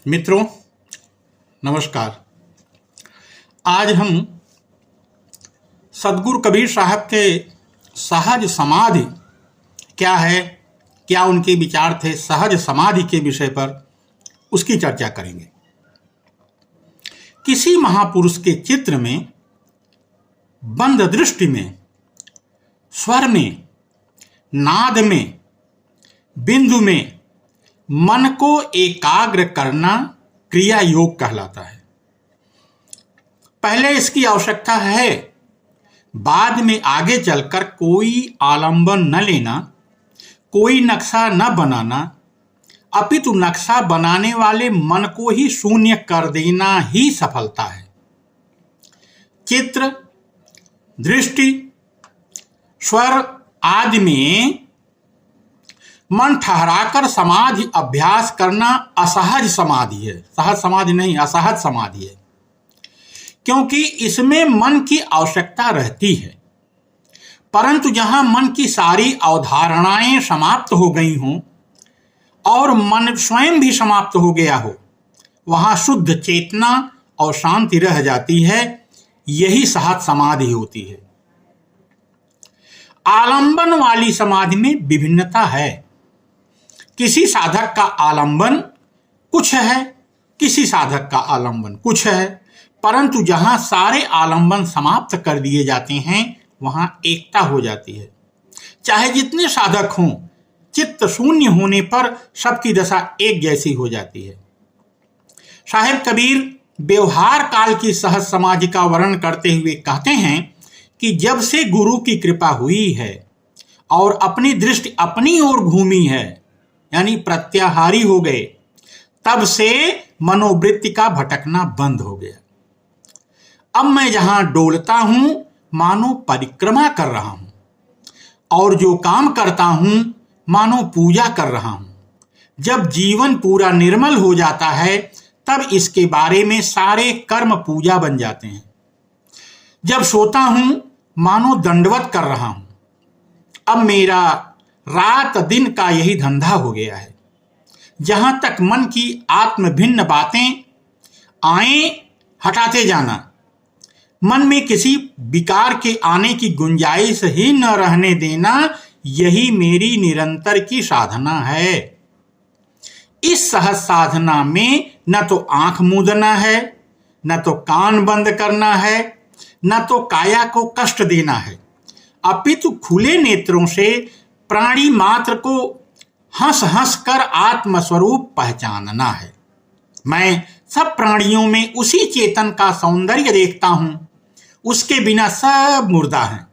मित्रों नमस्कार। आज हम सदगुरु कबीर साहब के सहज समाधि क्या है, क्या उनके विचार थे सहज समाधि के विषय पर, उसकी चर्चा करेंगे। किसी महापुरुष के चित्र में, बंद दृष्टि में, स्वर में, नाद में, बिंदु में मन को एकाग्र करना क्रिया योग कहलाता है। पहले इसकी आवश्यकता है, बाद में आगे चलकर कोई आलंबन न लेना, कोई नक्शा न बनाना, अपितु नक्शा बनाने वाले मन को ही शून्य कर देना ही सफलता है। चित्र, दृष्टि, स्वर आदि में मन ठहराकर समाधि अभ्यास करना असहज समाधि है। सहज समाधि नहीं, असहज समाधि है, क्योंकि इसमें मन की आवश्यकता रहती है। परंतु जहां मन की सारी अवधारणाएं समाप्त हो गई हों और मन स्वयं भी समाप्त हो गया हो, वहां शुद्ध चेतना और शांति रह जाती है। यही सहज समाधि होती है। आलंबन वाली समाधि में विभिन्नता है। किसी साधक का आलंबन कुछ है, किसी साधक का आलंबन कुछ है, परंतु जहां सारे आलंबन समाप्त कर दिए जाते हैं वहां एकता हो जाती है। चाहे जितने साधक हों, चित्त शून्य होने पर सबकी दशा एक जैसी हो जाती है। साहिब कबीर व्यवहार काल की सहज समाधि का वर्णन करते हुए कहते हैं कि जब से गुरु की कृपा हुई है और अपनी दृष्टि अपनी ओर घूमी है, यानी प्रत्याहारी हो गए, तब से मनोवृत्ति का भटकना बंद हो गया। अब मैं जहां डोलता हूं मानो परिक्रमा कर रहा हूं, और जो काम करता हूं मानो पूजा कर रहा हूं। जब जीवन पूरा निर्मल हो जाता है तब इसके बारे में सारे कर्म पूजा बन जाते हैं। जब सोता हूं मानो दंडवत कर रहा हूं। अब मेरा रात दिन का यही धंधा हो गया है। जहां तक मन की आत्म भिन्न बातें आए हटाते जाना, मन में किसी विकार के आने की गुंजाइश ही न रहने देना, यही मेरी निरंतर की साधना है। इस सहज साधना में न तो आंख मूंदना है, न तो कान बंद करना है, न तो काया को कष्ट देना है, अपितु खुले नेत्रों से प्राणी मात्र को हंस हंस कर आत्मस्वरूप पहचानना है। मैं सब प्राणियों में उसी चेतन का सौंदर्य देखता हूं, उसके बिना सब मुर्दा हैं।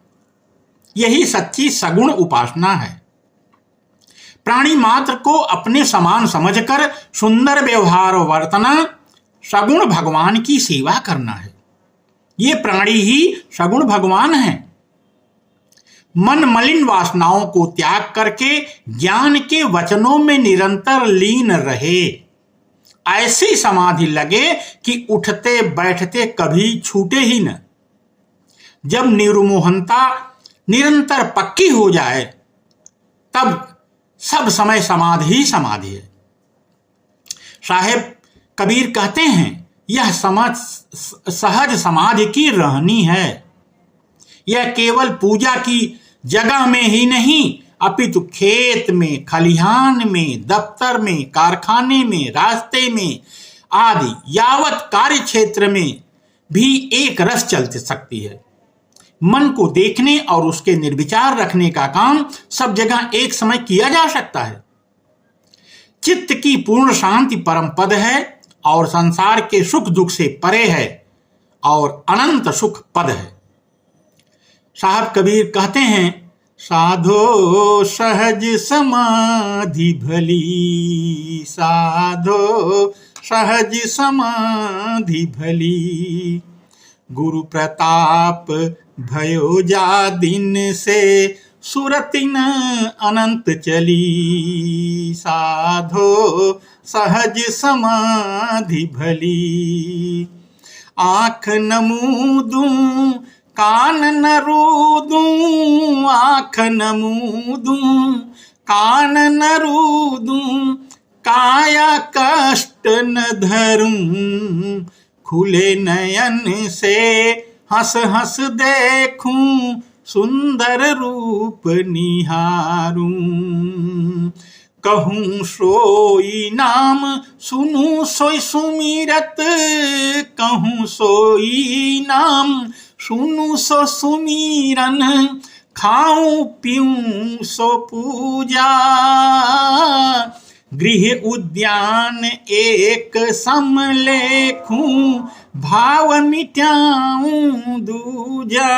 यही सच्ची सगुण उपासना है। प्राणी मात्र को अपने समान समझकर सुंदर व्यवहार वर्तना सगुण भगवान की सेवा करना है। ये प्राणी ही सगुण भगवान हैं। मन मलिन वासनाओं को त्याग करके ज्ञान के वचनों में निरंतर लीन रहे। ऐसी समाधि लगे कि उठते बैठते कभी छूटे ही न। जब निर्मोहनता निरंतर पक्की हो जाए तब सब समय समाधि ही समाधि है। साहिब कबीर कहते हैं, यह सहज समाधि की रहनी है। यह केवल पूजा की जगह में ही नहीं, अपितु खेत में, खलिहान में, दफ्तर में, कारखाने में, रास्ते में आदि यावत कार्य क्षेत्र में भी एक रस चल सकती है। मन को देखने और उसके निर्विचार रखने का काम सब जगह एक समय किया जा सकता है। चित्त की पूर्ण शांति परम पद है और संसार के सुख दुख से परे है और अनंत सुख पद है। साहब कबीर कहते हैं, साधो सहज समाधि भली, साधो सहज समाधि भली, गुरु प्रताप भयो जा दिन से सुरति न अनंत चली, साधो सहज समाधि भली। आँख न मूंदूं कान न रूदूं, आँख न मूंदूं कान न रूदूं, काया कष्ट न धरूं, खुले नयन से हंस हंस देखूं, सुंदर रूप निहारूं। कहूँ सोई नाम, सुनूं सोई सुमिरत, कहूँ सोई नाम, सुनूं सो सुमिरन, खाऊं पीऊं सो पूजा। गृह उद्यान एक सम लेखूं, भाव मिटाऊं दूजा।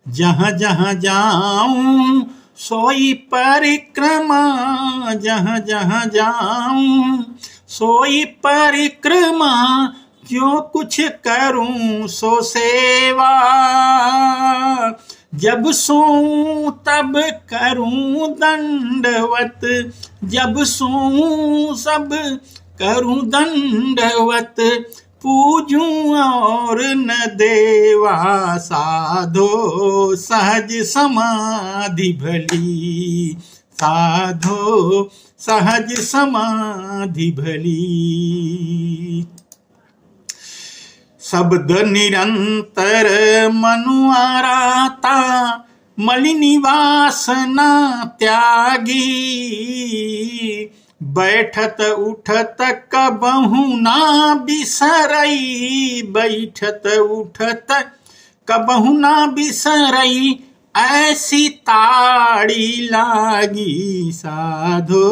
जहाँ जहाँ जाऊं सोई परिक्रमा, जहाँ जहाँ जाऊं सोई परिक्रमा, जो कुछ करूं सो सेवा। जब सोऊं तब करूं दंडवत, जब सोऊं सब करूं दंडवत, पूजूं और न देवा। साधो सहज समाधि भली, साधो सहज समाधि भली। शब्द निरंतर मनुआराता, मलिनी वासना त्यागी। बैठत उठत कबहू ना बिसरई, बैठत उठत कबहू ना बिसरई, ऐसी ताड़ी लागी। साधो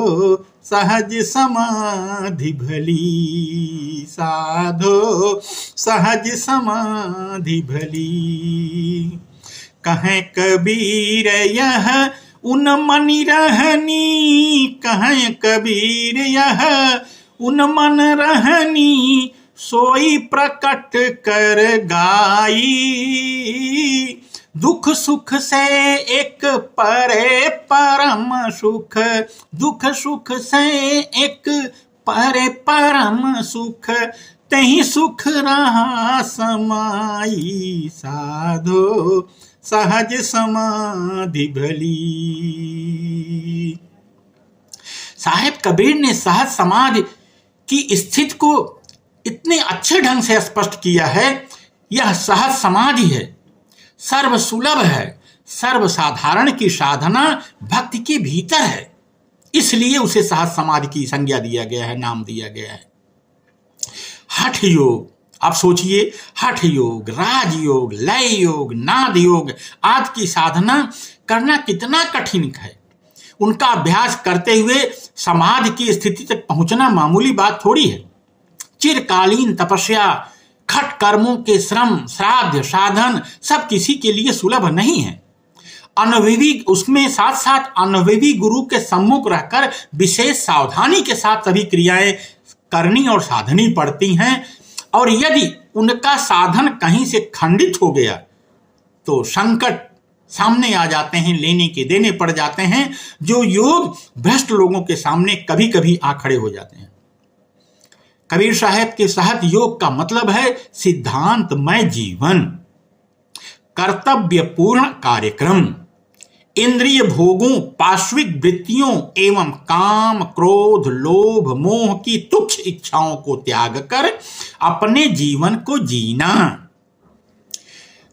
सहज समाधि भली, साधो सहज समाधि भली। कहें कबीर यह उन मनि रहनी, कहें कबीर यह उन मन रहनी, सोई प्रकट कर गाई। दुख सुख से एक परे परम सुख, दुख सुख से एक परे परम सुख, तहीं सुख रहा समाई। साधो सहज समाधि भली। साहेब कबीर ने सहज समाधि की स्थिति को इतने अच्छे ढंग से स्पष्ट किया है। यह सहज समाधि है, सर्वसुलभ है, सर्वसाधारण की साधना भक्ति के भीतर है, इसलिए उसे सहज समाधि की संज्ञा दिया गया है, नाम दिया गया है। हठ योग, आप सोचिए, हठ योग, राजयोग, लय योग, नाद योग आदि की साधना करना कितना कठिन है। उनका अभ्यास करते हुए समाधि की स्थिति तक पहुंचना मामूली बात थोड़ी है। चिरकालीन तपस्या, खट कर्मों के श्रम, श्राद्ध, साधन सब किसी के लिए सुलभ नहीं है। अनुभवी, उसमें साथ साथ अनुभवी गुरु के सम्मुख रहकर विशेष सावधानी के साथ सभी क्रियाएं करनी और साधनी पड़ती हैं। और यदि उनका साधन कहीं से खंडित हो गया तो संकट सामने आ जाते हैं, लेने के देने पड़ जाते हैं, जो योग भ्रष्ट लोगों के सामने कभी कभी आ खड़े हो जाते हैं। कबीर साहब के सहज योग का मतलब है सिद्धांतमय जीवन, कर्तव्यपूर्ण कार्यक्रम, इंद्रिय भोगों, पार्श्विक वृत्तियों एवं काम, क्रोध, लोभ, मोह की तुच्छ इच्छाओं को त्याग कर अपने जीवन को जीना।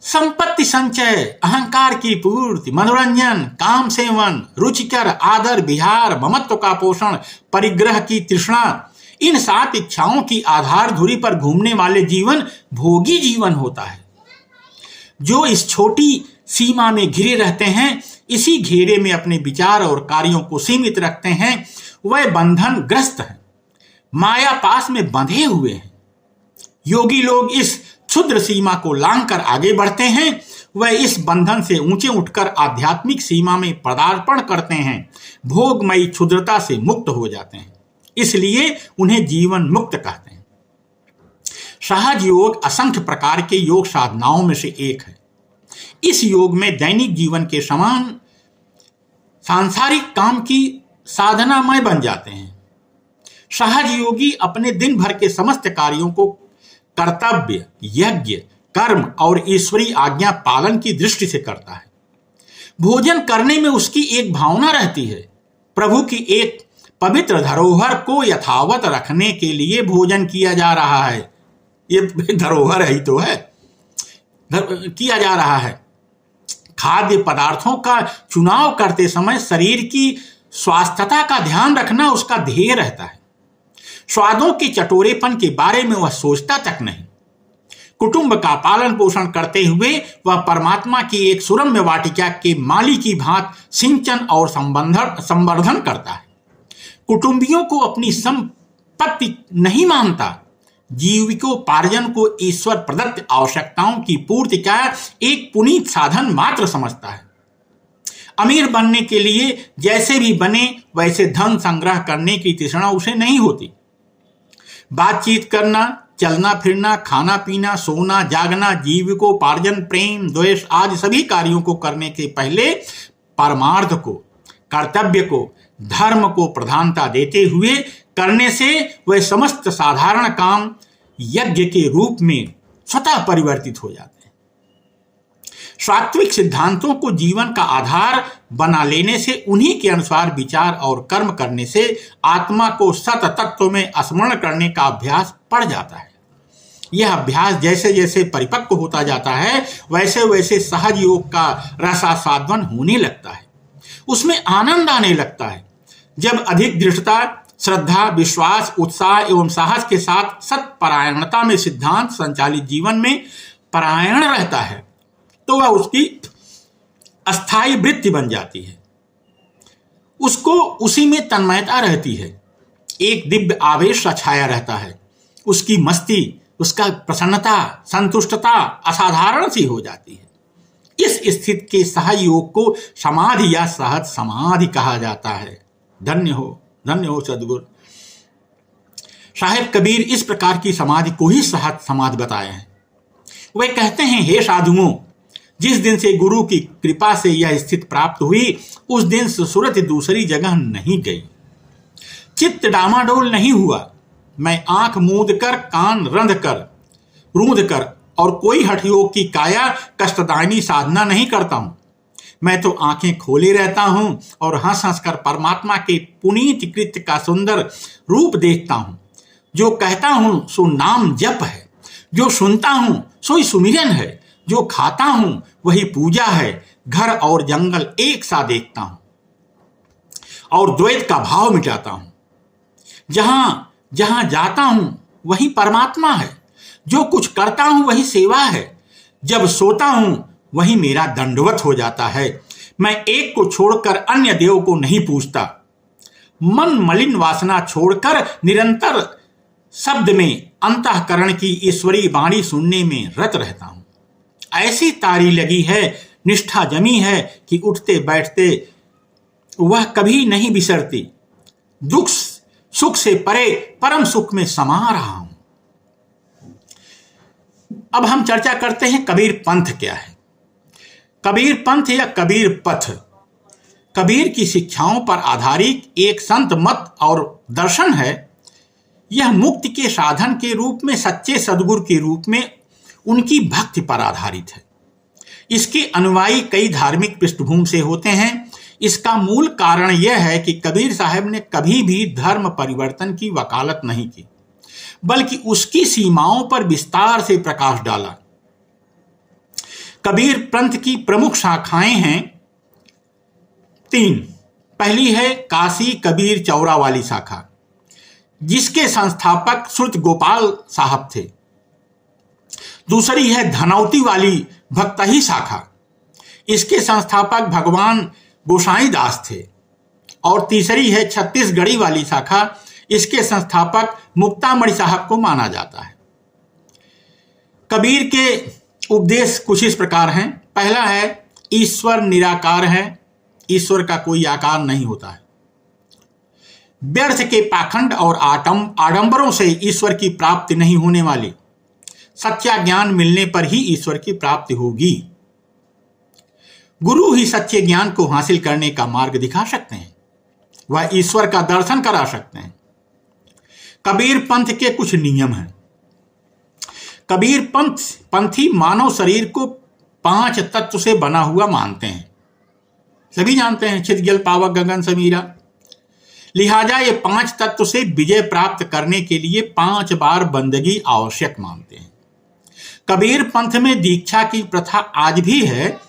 संपत्ति संचय, अहंकार की पूर्ति, मनोरंजन, काम सेवन, रुचिकर, आदर विहार, ममत्व का पोषण, परिग्रह की तृष्णा, इन 7 इच्छाओं की आधार धुरी पर घूमने वाले जीवन भोगी जीवन होता है। जो इस छोटी सीमा में घिरे रहते हैं, इसी घेरे में अपने विचार और कार्यों को सीमित रखते हैं, वह बंधन ग्रस्त हैं, माया पास में बंधे हुए हैं। योगी लोग इस क्षुद्र सीमा को लांघकर आगे बढ़ते हैं, वह इस बंधन से ऊंचे उठकर आध्यात्मिक सीमा में पदार्पण करते हैं, भोगमयी क्षुद्रता से मुक्त हो जाते हैं, इसलिए उन्हें जीवन मुक्त कहते हैं। सहज योग असंख्य प्रकार के योग साधनाओं में से एक है। इस योग में दैनिक जीवन के समान सांसारिक काम की साधनामय बन जाते हैं। सहज योगी अपने दिन भर के समस्त कार्यों को कर्तव्य, यज्ञ, कर्म और ईश्वरीय आज्ञा पालन की दृष्टि से करता है। भोजन करने में उसकी एक भावना रहती है, प्रभु की एक पवित्र धरोहर को यथावत रखने के लिए भोजन किया जा रहा है। ये धरोहर ही तो है, किया जा रहा है। खाद्य पदार्थों का चुनाव करते समय शरीर की स्वास्थ्यता का ध्यान रखना उसका ध्येय रहता है। स्वादों के चटोरेपन के बारे में वह सोचता तक नहीं। कुटुंब का पालन पोषण करते हुए वह परमात्मा की एक सुरम्य वाटिका के माली की भांति सिंचन और संवर्धन करता है। कुटुंबियों को अपनी संपत्ति नहीं मानता, जीविकोपार्जन को ईश्वर प्रदत्त आवश्यकताओं की पूर्ति का एक पुनीत साधन मात्र समझता है। अमीर बनने के लिए जैसे भी बने वैसे धन संग्रह करने की तृष्णा उसे नहीं होती। बातचीत करना, चलना फिरना, खाना पीना, सोना जागना, जीविकोपार्जन, प्रेम द्वेष आदि सभी कार्यों को करने के पहले परमार्थ को, कर्तव्य को, धर्म को प्रधानता देते हुए करने से वह समस्त साधारण काम यज्ञ के रूप में स्वतः परिवर्तित हो जाते हैं। सात्विक सिद्धांतों को जीवन का आधार बना लेने से, उन्हीं के अनुसार विचार और कर्म करने से आत्मा को सत तत्व में स्मरण करने का अभ्यास पड़ जाता है। यह अभ्यास जैसे जैसे परिपक्व होता जाता है वैसे वैसे सहज योग का रसास्वादन होने लगता है, उसमें आनंद आने लगता है। जब अधिक दृढ़ता, श्रद्धा, विश्वास, उत्साह एवं साहस के साथ सत्परायणता में सिद्धांत संचालित जीवन में परायण रहता है तो वह उसकी अस्थायी वृत्ति बन जाती है। उसको उसी में तन्मयता रहती है, एक दिव्य आवेश सा छाया रहता है। उसकी मस्ती, उसका प्रसन्नता, संतुष्टता असाधारण सी हो जाती है। इस स्थिति के सहज योग को समाधि या सहज समाधि कहा जाता है। धन्य हो सद्गुरु। शायद कबीर इस प्रकार की समाधि को ही सहज समाधि बताए हैं। वे कहते हैं, हे साधुओं, जिस दिन से गुरु की कृपा से यह स्थिति प्राप्त हुई उस दिन से सूरत दूसरी जगह नहीं गई, चित्त डामाडोल नहीं हुआ। मैं आंख मूंद कर, कान रूंध कर और कोई हठयोग की काया कष्टदायिनी साधना नहीं करता हूं। मैं तो आंखें खोले रहता हूं और हंस हंस कर परमात्मा के पुनीत कृत्य का सुंदर रूप देखता हूं। जो कहता हूं सो नाम जप है, जो सुनता हूं सोई सुमिरन है, जो खाता हूं वही पूजा है। घर और जंगल एक सा देखता हूं और द्वैत का भाव मिटाता हूं। जहां जाता हूं वही परमात्मा है, जो कुछ करता हूं वही सेवा है। जब सोता हूं वही मेरा दंडवत हो जाता है। मैं एक को छोड़कर अन्य देव को नहीं पूजता। मन मलिन वासना छोड़कर निरंतर शब्द में अंतःकरण की ईश्वरीय वाणी सुनने में रत रहता हूं। ऐसी तारी लगी है, निष्ठा जमी है कि उठते बैठते वह कभी नहीं बिसरती। दुख सुख से परे परम सुख में समा रहा हूं। अब हम चर्चा करते हैं कबीर पंथ क्या है। कबीर पंथ या कबीर पथ कबीर की शिक्षाओं पर आधारित एक संत मत और दर्शन है। यह मुक्ति के साधन के रूप में सच्चे सद्गुरु के रूप में उनकी भक्ति पर आधारित है। इसके अनुयायी कई धार्मिक पृष्ठभूमि से होते हैं। इसका मूल कारण यह है कि कबीर साहब ने कभी भी धर्म परिवर्तन की वकालत नहीं की, बल्कि उसकी सीमाओं पर विस्तार से प्रकाश डाला। कबीर पंथ की प्रमुख शाखाएं हैं 3। पहली है काशी कबीर चौरा वाली शाखा, जिसके संस्थापक श्रुत गोपाल साहब थे। दूसरी है धनौती वाली भक्तही शाखा, इसके संस्थापक भगवान गोसाई दास थे। और तीसरी है छत्तीसगढ़ी वाली शाखा, इसके संस्थापक मुक्तामणि साहब को माना जाता है। कबीर के उपदेश कुछ इस प्रकार हैं। पहला है ईश्वर निराकार है, ईश्वर का कोई आकार नहीं होता है। व्यर्थ के पाखंड और आडंबरों से ईश्वर की प्राप्ति नहीं होने वाली। सच्चा ज्ञान मिलने पर ही ईश्वर की प्राप्ति होगी। गुरु ही सच्चे ज्ञान को हासिल करने का मार्ग दिखा सकते हैं, वह ईश्वर का दर्शन करा सकते हैं। कबीर पंथ के कुछ नियम हैं। कबीर पंथी मानव शरीर को 5 तत्व से बना हुआ मानते हैं। सभी जानते हैं, छित जल पावक गगन समीरा। लिहाजा ये 5 तत्व से विजय प्राप्त करने के लिए 5 बार बंदगी आवश्यक मानते हैं। कबीर पंथ में दीक्षा की प्रथा आज भी है,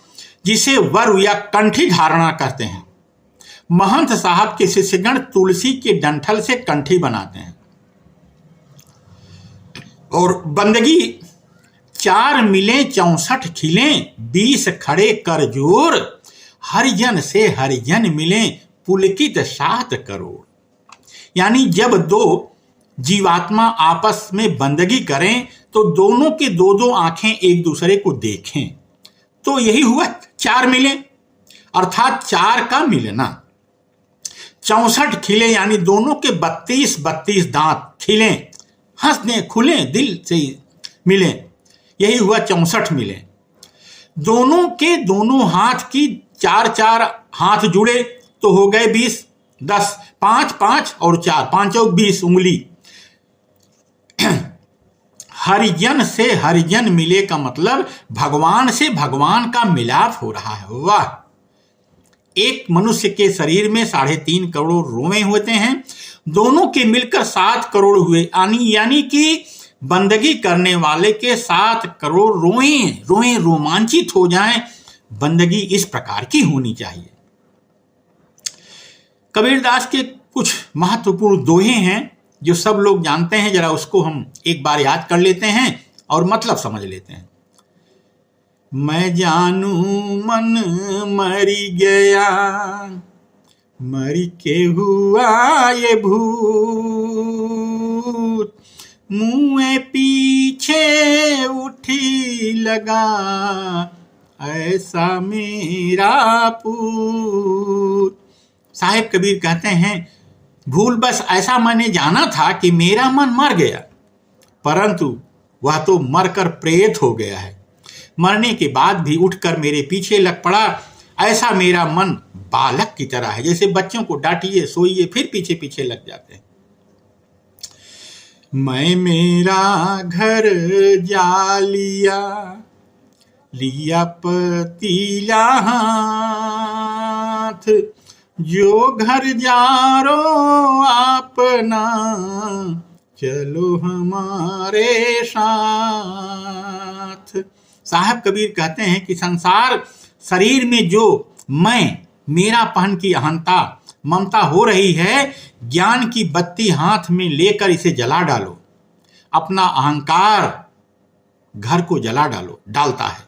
जिसे वर या कंठी धारणा करते हैं। महंत साहब के शिष्यगण तुलसी के डंठल से कंठी बनाते हैं और बंदगी 4 मिले 64 खिले 20 खड़े कर जोर, हरिजन से हरिजन मिले पुलकित 7 करोड़। यानी जब 2 जीवात्मा आपस में बंदगी करें तो दोनों के 2-2 आंखें एक दूसरे को देखें, तो यही हुआ 4 मिले, अर्थात 4 का मिलना। 64 खिले यानी दोनों के 32 दांत खिले, हंसने खुले दिल से मिले, यही हुआ 64 मिले। दोनों के दोनों हाथ की 4 हाथ जुड़े तो हो गए 20, 10, 5 और 4, 5 और 20 उंगली। हरिजन से हरिजन मिले का मतलब भगवान से भगवान का मिलाप हो रहा है। वाह! एक मनुष्य के शरीर में 3.5 करोड़ रोए होते हैं, दोनों के मिलकर 7 करोड़ हुए। यानी कि बंदगी करने वाले के 7 करोड़ रोए रोमांचित हो जाएं। बंदगी इस प्रकार की होनी चाहिए। कबीरदास के कुछ महत्वपूर्ण दोहे हैं जो सब लोग जानते हैं, जरा उसको हम एक बार याद कर लेते हैं और मतलब समझ लेते हैं। मैं जानू मन मरी गया, मरी के हुआ ये भूत, मुँह पीछे उठी लगा ऐसा मेरा पूत। साहिब कबीर कहते हैं, भूल बस ऐसा मैंने जाना था कि मेरा मन मर गया, परंतु वह तो मरकर प्रेत हो गया है। मरने के बाद भी उठकर मेरे पीछे लग पड़ा, ऐसा मेरा मन बालक की तरह है। जैसे बच्चों को डांटिए, सोइए, फिर पीछे पीछे लग जाते हैं। मैं मेरा घर जा लिया पतीला हाथ, जो घर जारो अपना चलो हमारे साथ। साहब कबीर कहते हैं कि संसार शरीर में जो मैं मेरा पहन की अहंता ममता हो रही है, ज्ञान की बत्ती हाथ में लेकर इसे जला डालो। अपना अहंकार घर को जला डालता है।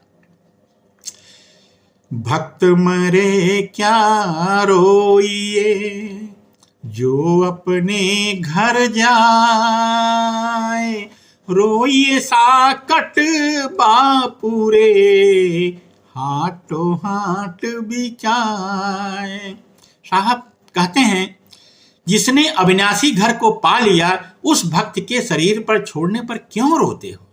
भक्त मरे क्या रोइए, जो अपने घर जाए, रोइए साकट बापूरे, हाटो हाट बिचाए। साहब कहते हैं, जिसने अविनाशी घर को पा लिया, उस भक्त के शरीर पर छोड़ने पर क्यों रोते हो?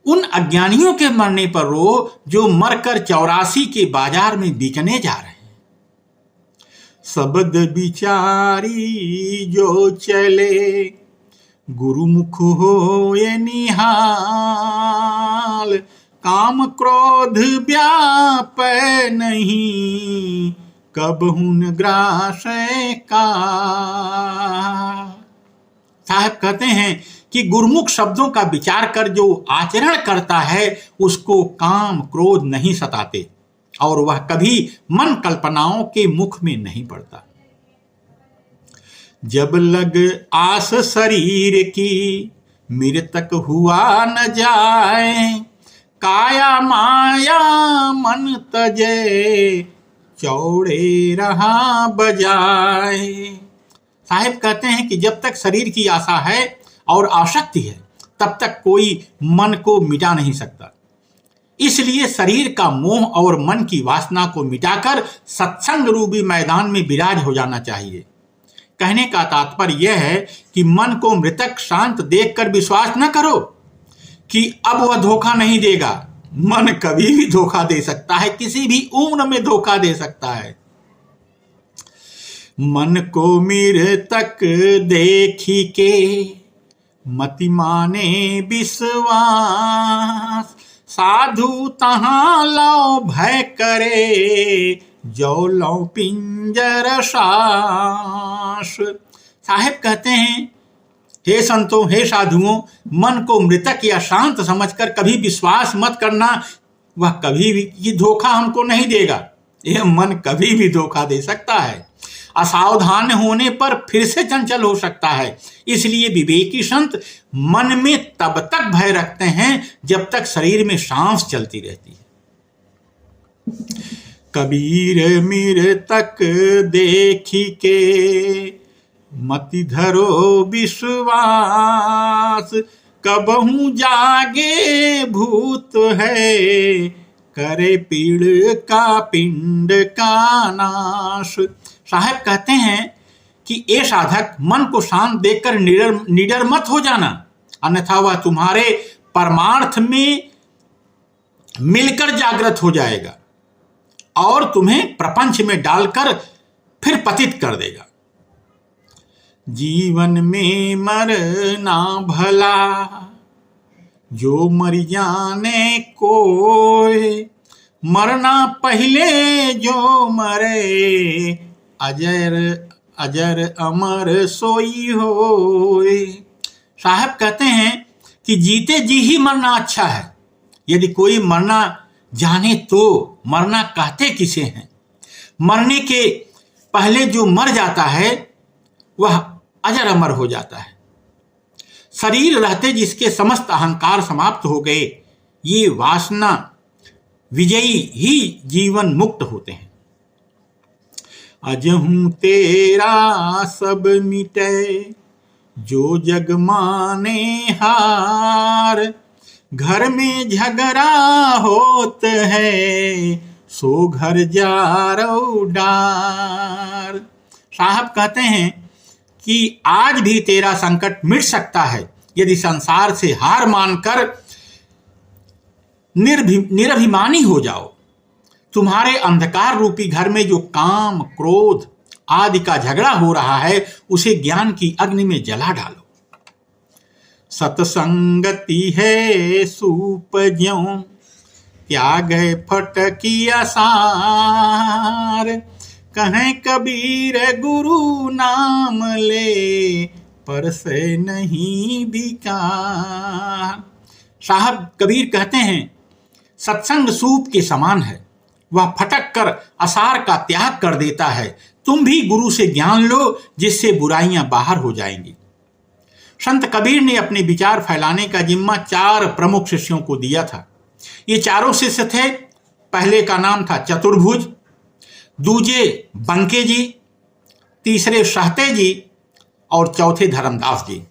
उन अज्ञानियों के मरने पर रो जो मरकर 84 के बाजार में बिकने जा रहे हैं। शब्द बिचारी जो चले, गुरुमुख हो ये निहाल, काम क्रोध व्याप नहीं, कब हुन ग्रास का। साहब कहते हैं कि गुरुमुख शब्दों का विचार कर जो आचरण करता है, उसको काम क्रोध नहीं सताते और वह कभी मन कल्पनाओं के मुख में नहीं पड़ता। जब लग आस शरीर की, मृतक हुआ न जाए, काया माया मन तजे, चौड़े रहा बजाए। साहिब कहते हैं कि जब तक शरीर की आशा है और आसक्ति है, तब तक कोई मन को मिटा नहीं सकता। इसलिए शरीर का मोह और मन की वासना को मिटाकर सत्संग रूपी मैदान में विराज हो जाना चाहिए। कहने का तात्पर्य यह है कि मन को मृतक शांत देखकर विश्वास न करो कि अब वह धोखा नहीं देगा। मन कभी भी धोखा दे सकता है, किसी भी उम्र में धोखा दे सकता है। मन को मृतक देखी के, मति माने विश्वास, साधु तहां लो भय करे, जो लो पिंजर सास। साहेब कहते हैं, हे संतों, हे साधुओं, मन को मृतक या शांत समझकर कभी विश्वास मत करना। वह कभी भी ये धोखा हमको नहीं देगा। यह मन कभी भी धोखा दे सकता है। असावधान होने पर फिर से चंचल हो सकता है। इसलिए विवेकी संत मन में तब तक भय रखते हैं जब तक शरीर में सांस चलती रहती है। कबीर मृतक देखी के मति धरो विश्वास, कबहू जागे भूत है, करे पीड़ का पिंड का नाश। साहब कहते हैं कि ये साधक मन को शांत देखकर निडर मत हो जाना, अन्यथा वह तुम्हारे परमार्थ में मिलकर जागृत हो जाएगा और तुम्हें प्रपंच में डालकर फिर पतित कर देगा। जीवन में मरना भला, जो मर जाने कोय, मरना पहले जो मरे, अजर अजर अमर सोई होय। साहब कहते हैं कि जीते जी ही मरना अच्छा है। यदि कोई मरना जाने तो मरना कहते किसे हैं। मरने के पहले जो मर जाता है वह अजर अमर हो जाता है। शरीर रहते जिसके समस्त अहंकार समाप्त हो गए, ये वासना विजयी ही जीवन मुक्त होते हैं। अजहूं तेरा सब मिटे, जो जग माने हार, घर में झगड़ा होत है, सो घर जारो डार। साहब कहते हैं कि आज भी तेरा संकट मिट सकता है यदि संसार से हार मानकर निरभिमानी हो जाओ। तुम्हारे अंधकार रूपी घर में जो काम, क्रोध आदि का झगड़ा हो रहा है, उसे ज्ञान की अग्नि में जला डालो। सतसंगति है सूप ज्यों, त्याग फटकी असार, कहें कबीर गुरु नाम ले, पर से नहीं बिकार। साहब कबीर कहते हैं, सत्संग सूप के समान है, वह फटक कर असार का त्याग कर देता है। तुम भी गुरु से ज्ञान लो, जिससे बुराइयां बाहर हो जाएंगी। संत कबीर ने अपने विचार फैलाने का जिम्मा 4 प्रमुख शिष्यों को दिया था। ये चारों शिष्य थे। पहले का नाम था चतुर्भुज, दूजे बंके जी, तीसरे सहते जी और चौथे धर्मदास जी,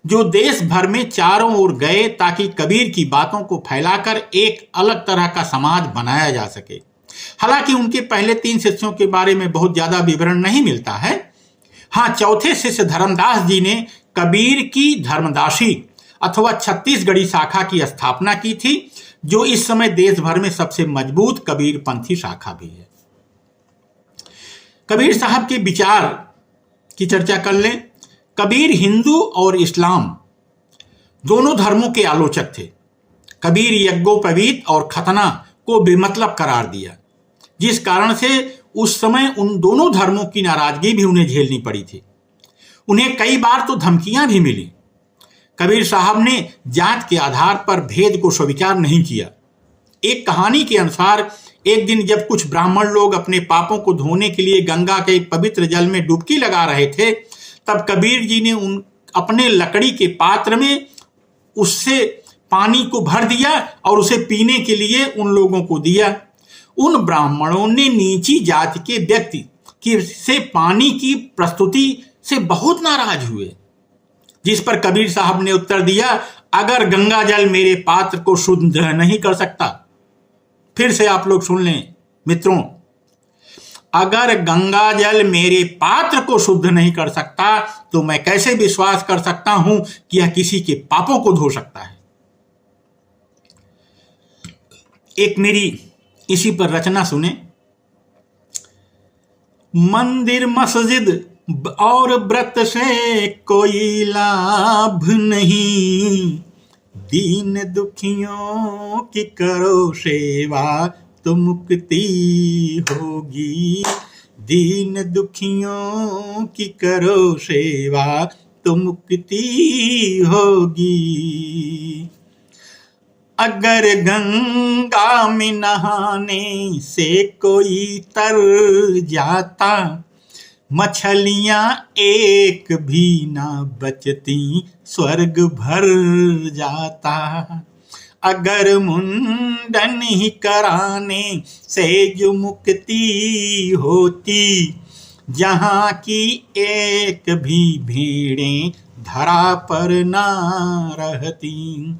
जो देश भर में चारों ओर गए ताकि कबीर की बातों को फैलाकर एक अलग तरह का समाज बनाया जा सके। हालांकि उनके पहले 3 शिष्यों के बारे में बहुत ज्यादा विवरण नहीं मिलता है। हाँ, चौथे शिष्य धर्मदास जी ने कबीर की धर्मदासी अथवा छत्तीसगढ़ी शाखा की स्थापना की थी, जो इस समय देश भर में सबसे मजबूत कबीरपंथी शाखा भी है। कबीर साहब के विचार की चर्चा कर लें। कबीर हिंदू और इस्लाम दोनों धर्मों के आलोचक थे। कबीर यज्ञोपवीत और खतना को बेमतलब करार दिया, जिस कारण से उस समय उन दोनों धर्मों की नाराजगी भी उन्हें झेलनी पड़ी थी। उन्हें कई बार तो धमकियां भी मिली। कबीर साहब ने जात के आधार पर भेद को स्वीकार नहीं किया। एक कहानी के अनुसार एक दिन जब कुछ ब्राह्मण लोग अपने पापों को धोने के लिए गंगा के पवित्र जल में डुबकी लगा रहे थे, तब कबीर जी ने अपने लकड़ी के पात्र में उससे पानी को भर दिया और उसे पीने के लिए उन लोगों को दिया। उन ब्राह्मणों ने नीची जाति के व्यक्ति से पानी की प्रस्तुति से बहुत नाराज हुए, जिस पर कबीर साहब ने उत्तर दिया, अगर गंगा जल मेरे पात्र को शुद्ध नहीं कर सकता, फिर से आप लोग सुन लें मित्रों, अगर गंगा जल मेरे पात्र को शुद्ध नहीं कर सकता तो मैं कैसे विश्वास कर सकता हूं कि यह किसी के पापों को धो सकता है। एक मेरी इसी पर रचना सुने। मंदिर मस्जिद और व्रत से कोई लाभ नहीं, दीन दुखियों की करो सेवा तो मुक्ति होगी। दीन दुखियों की करो सेवा तो मुक्ति होगी। अगर गंगा में नहाने से कोई तर जाता, मछलियां एक भी ना बचती, स्वर्ग भर जाता। अगर मुंडन ही कराने से जो मुक्ति होती, जहाँ की एक भी भीड़ें धरा पर ना रहती।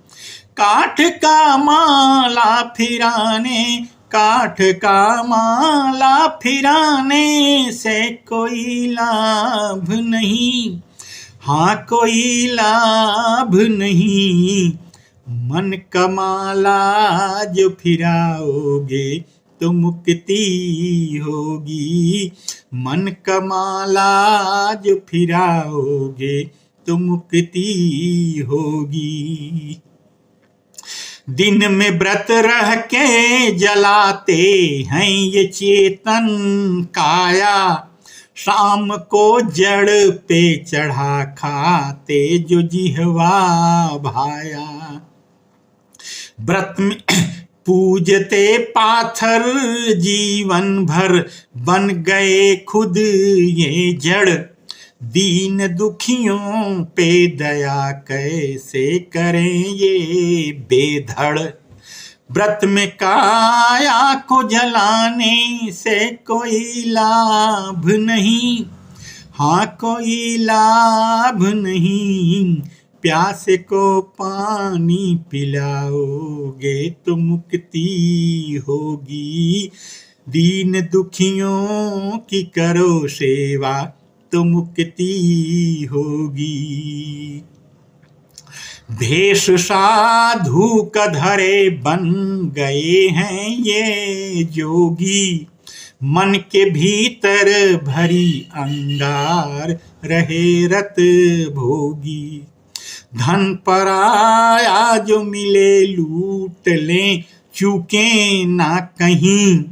काठ का माला फिराने, काठ का माला फिराने से कोई लाभ नहीं, हाँ कोई लाभ नहीं। मन का माला जो फिराओगे तो मुक्ति होगी। मन का माला जो फिराओगे तो मुक्ति होगी। दिन में व्रत रह के जलाते हैं ये चेतन काया, शाम को जड़ पे चढ़ा खाते जो जिह्वा भाया। व्रत में पूजते पाथर जीवन भर, बन गए खुद ये जड़। दीन दुखियों पे दया कैसे करें ये बेधड़। व्रत में काया को जलाने से कोई लाभ नहीं, हाँ कोई लाभ नहीं। प्यासे को पानी पिलाओगे तो मुक्ति होगी। दीन दुखियों की करो सेवा तो मुक्ति होगी। भेष साधु का धरे बन गए हैं ये जोगी, मन के भीतर भरी अंगार रहे रत भोगी। धन पराया जो मिले लूट लें, चूके ना कहीं।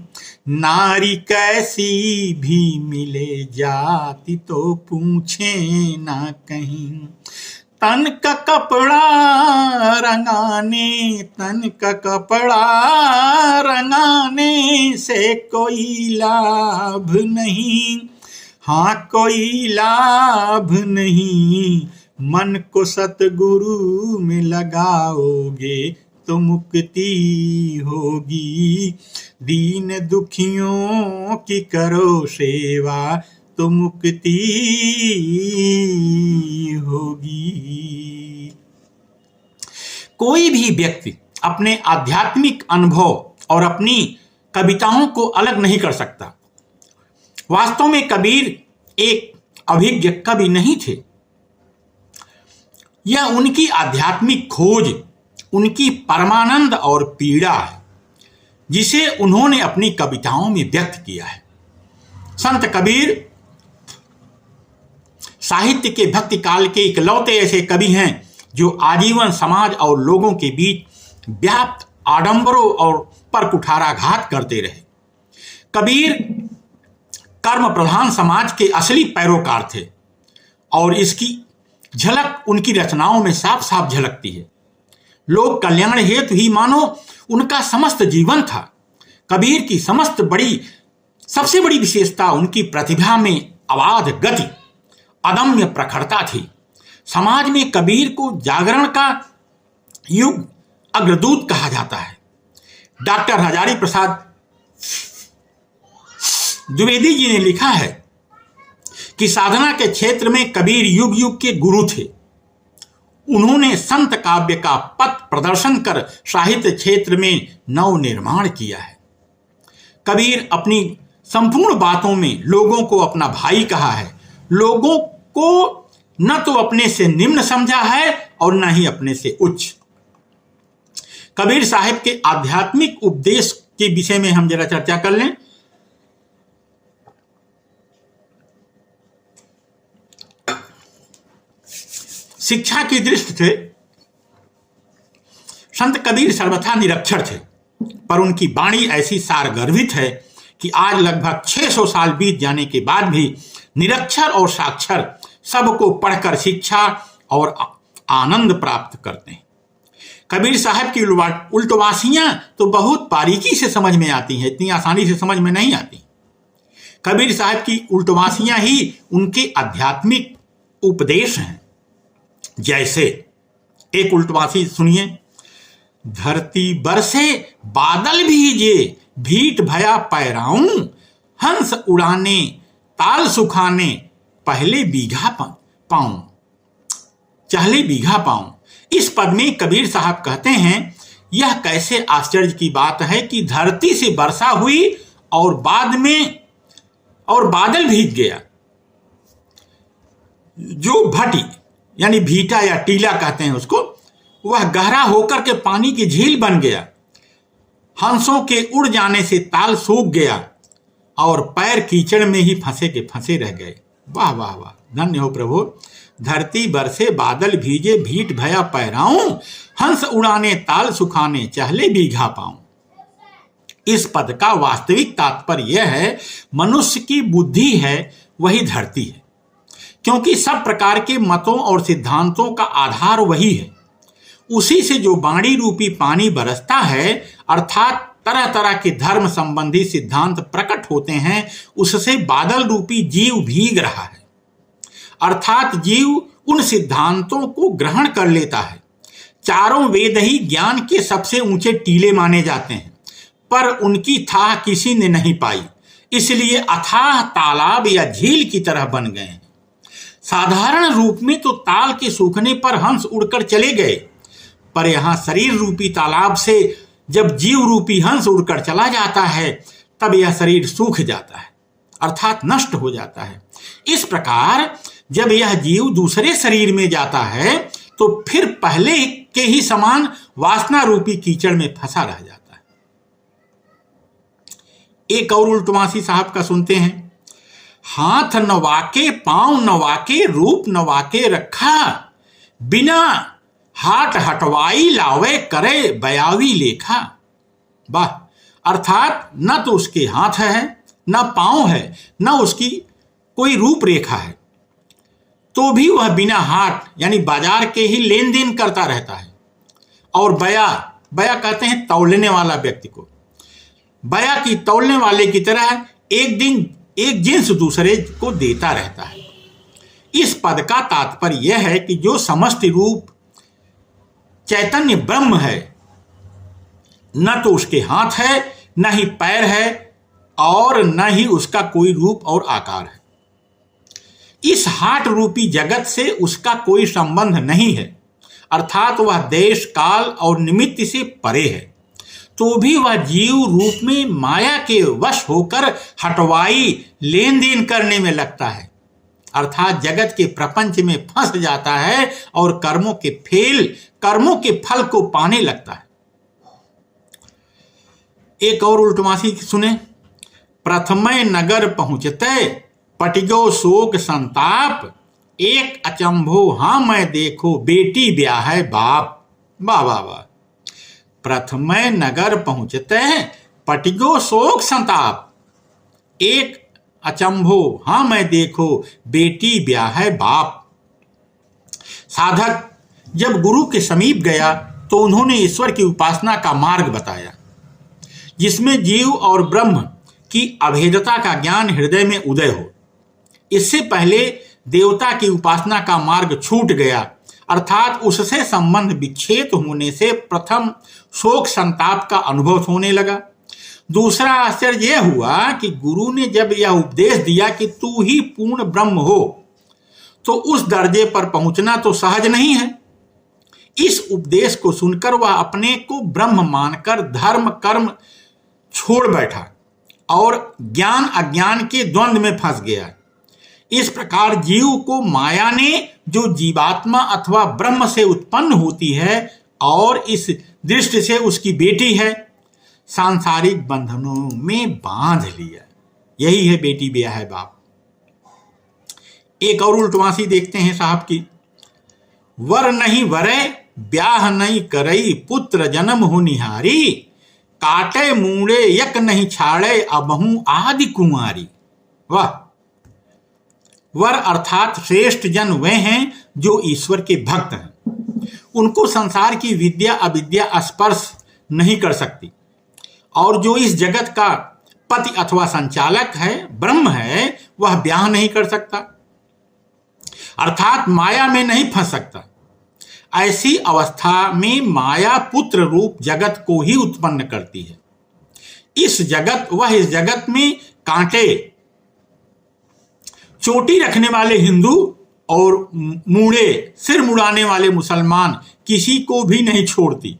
नारी कैसी भी मिले जाति तो पूछे ना कहीं। तन का कपड़ा रंगाने, तन का कपड़ा रंगाने से कोई लाभ नहीं, हाँ कोई लाभ नहीं। मन को सतगुरु में लगाओगे तो मुक्ति होगी। दीन दुखियों की करो सेवा तो मुक्ति होगी। कोई भी व्यक्ति अपने आध्यात्मिक अनुभव और अपनी कविताओं को अलग नहीं कर सकता। वास्तव में कबीर एक अभिज्ञ कवि नहीं थे। यह उनकी आध्यात्मिक खोज, उनकी परमानंद और पीड़ा है, जिसे उन्होंने अपनी कविताओं में व्यक्त किया है। संत कबीर साहित्य के भक्ति काल के इकलौते ऐसे कवि हैं जो आजीवन समाज और लोगों के बीच व्याप्त आडंबरों और पर कुठाराघात करते रहे। कबीर कर्म प्रधान समाज के असली पैरोकार थे और इसकी झलक उनकी रचनाओं में साफ साफ झलकती है। लोक कल्याण हेतु ही मानो उनका समस्त जीवन था। कबीर की सबसे बड़ी विशेषता उनकी प्रतिभा में अबाध गति, अदम्य प्रखरता थी। समाज में कबीर को जागरण का युग अग्रदूत कहा जाता है। डॉक्टर हजारी प्रसाद द्विवेदी जी ने लिखा है कि साधना के क्षेत्र में कबीर युग युग के गुरु थे। उन्होंने संत काव्य का पथ प्रदर्शन कर साहित्य क्षेत्र में नव निर्माण किया है। कबीर अपनी संपूर्ण बातों में लोगों को अपना भाई कहा है। लोगों को न तो अपने से निम्न समझा है और न ही अपने से उच्च। कबीर साहिब के आध्यात्मिक उपदेश के विषय में हम जरा चर्चा कर लें। शिक्षा की दृष्टि से संत कबीर सर्वथा निरक्षर थे। पर उनकी वाणी ऐसी सारगर्भित है कि आज लगभग 600 साल बीत जाने के बाद भी निरक्षर और साक्षर सबको पढ़कर शिक्षा और आनंद प्राप्त करते हैं। कबीर साहब की उल्टवासियां तो बहुत बारीकी से समझ में आती हैं, इतनी आसानी से समझ में नहीं आती। कबीर साहब की उल्टवासियां ही उनके आध्यात्मिक उपदेश हैं। जैसे एक उल्टवासी सुनिए, धरती बरसे बादल भीजे भीट भया पैराऊं, हंस उड़ाने ताल सुखाने पहले बीघा पाऊं, चहले बीघा पाऊं। इस पद में कबीर साहब कहते हैं, यह कैसे आश्चर्य की बात है कि धरती से वर्षा हुई और बाद में और बादल भीग गया। जो भटी यानी भीटा या टीला कहते हैं उसको, वह गहरा होकर के पानी की झील बन गया। हंसों के उड़ जाने से ताल सूख गया और पैर कीचड़ में ही फंसे के फंसे रह गए। वाह वाह वाह, धन्य हो प्रभु। धरती बरसे बादल भीजे भीट भया पैराऊं, हंस उड़ाने ताल सुखाने चहले बीघा पाऊं। इस पद का वास्तविक तात्पर्य यह है, मनुष्य की बुद्धि है वही धरती है, क्योंकि सब प्रकार के मतों और सिद्धांतों का आधार वही है। उसी से जो वाणी रूपी पानी बरसता है, अर्थात तरह तरह के धर्म संबंधी सिद्धांत प्रकट होते हैं, उससे बादल रूपी जीव भीग रहा है। अर्थात जीव उन सिद्धांतों को ग्रहण कर लेता है। चारों वेद ही ज्ञान के सबसे ऊंचे टीले माने जाते हैं, पर उनकी थाह किसी ने नहीं पाई, इसलिए अथाह तालाब या झील की तरह बन गए हैं। साधारण रूप में तो ताल के सूखने पर हंस उड़कर चले गए, पर यहां शरीर रूपी तालाब से जब जीव रूपी हंस उड़कर चला जाता है, तब यह शरीर सूख जाता है, अर्थात नष्ट हो जाता है। इस प्रकार जब यह जीव दूसरे शरीर में जाता है, तो फिर पहले के ही समान वासना रूपी कीचड़ में फंसा रह जाता है। एक और उल्टवासी साहब का सुनते हैं, हाथ नवाके पांव नवाके रूप नवाके रखा, बिना हाट हटवाई लावे करे बयावी लेखा। वाह, अर्थात न तो उसके हाथ है, न पांव है, न उसकी कोई रूप रेखा है, तो भी वह बिना हाट यानी बाजार के ही लेन देन करता रहता है। और बया कहते हैं तौलने वाला व्यक्ति को, बया की तौलने वाले की तरह एक जिन्स दूसरे को देता रहता है। इस पद का तात्पर्य यह है कि जो समष्टि रूप चैतन्य ब्रह्म है, न तो उसके हाथ है, न ही पैर है, और न ही उसका कोई रूप और आकार है। इस हाट रूपी जगत से उसका कोई संबंध नहीं है, अर्थात वह देश काल और निमित्त से परे है, तो भी वह जीव रूप में माया के वश होकर हटवाई लेन देन करने में लगता है, अर्थात जगत के प्रपंच में फंस जाता है और कर्मों के फल को पाने लगता है। एक और उल्टवासी सुने, प्रथमय नगर पहुंचते पटिगो शोक संताप, एक अचंभो हाँ मैं देखो बेटी ब्याह है बाप। वाह वाह वाह, प्रथमय नगर पहुंचते पटिगो शोक संताप, एक अचंभो हाँ मैं देखो बेटी ब्याह है बाप। साधक जब गुरु के समीप गया तो उन्होंने ईश्वर की उपासना का मार्ग बताया, जिसमें जीव और ब्रह्म की अभेदता का ज्ञान हृदय में उदय हो। इससे पहले देवता की उपासना का मार्ग छूट गया, अर्थात उससे संबंध विच्छेद होने से प्रथम शोक संताप का अनुभव होने लगा। दूसरा आश्चर्य यह हुआ कि गुरु ने जब यह उपदेश दिया कि तू ही पूर्ण ब्रह्म हो, तो उस दर्जे पर पहुंचना तो सहज नहीं है। इस उपदेश को सुनकर वह अपने को ब्रह्म मानकर धर्म कर्म छोड़ बैठा और ज्ञान अज्ञान के द्वंद्व में फंस गया। इस प्रकार जीव को माया ने जो जीवात्मा अथवा ब्रह्म से उत्पन्न होती है और इस दृष्टि से उसकी बेटी है, सांसारिक बंधनों में बांध लिया। यही है बेटी ब्याह है बाप। एक और उल्टवासी देखते हैं साहब की, वर नहीं वरे ब्याह नहीं करई पुत्र जन्म हो निहारी, काटे मूड़े यक नहीं छाड़े अबहू आदि कुमारी। वाह! वर अर्थात श्रेष्ठ जन वे हैं जो ईश्वर के भक्त हैं। उनको संसार की विद्या अविद्या स्पर्श नहीं कर सकती, और जो इस जगत का पति अथवा संचालक है, ब्रह्म है, वह ब्याह नहीं कर सकता, अर्थात माया में नहीं फंस सकता। ऐसी अवस्था में माया पुत्र रूप जगत को ही उत्पन्न करती है। इस जगत में कांटे चोटी रखने वाले हिंदू और मूड़े सिर मुड़ाने वाले मुसलमान किसी को भी नहीं छोड़ती,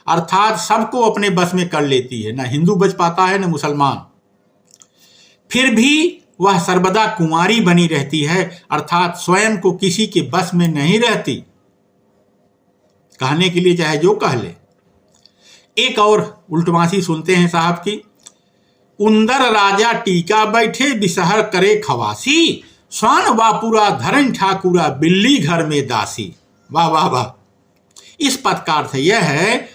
अर्थात सबको अपने बस में कर लेती है। न हिंदू बच पाता है न मुसलमान, फिर भी वह सर्वदा कुंवारी बनी रहती है, अर्थात स्वयं को किसी के बस में नहीं रहती। कहने के लिए चाहे जो कह ले। एक और उल्टवासी सुनते हैं साहब की। उंदर राजा टीका बैठे बिसहर करे खवासी, स्वान बापुरा धरन ठाकुरा बिल्ली घर में दासी। वाह वाह वाह! इस पद का अर्थ यह है,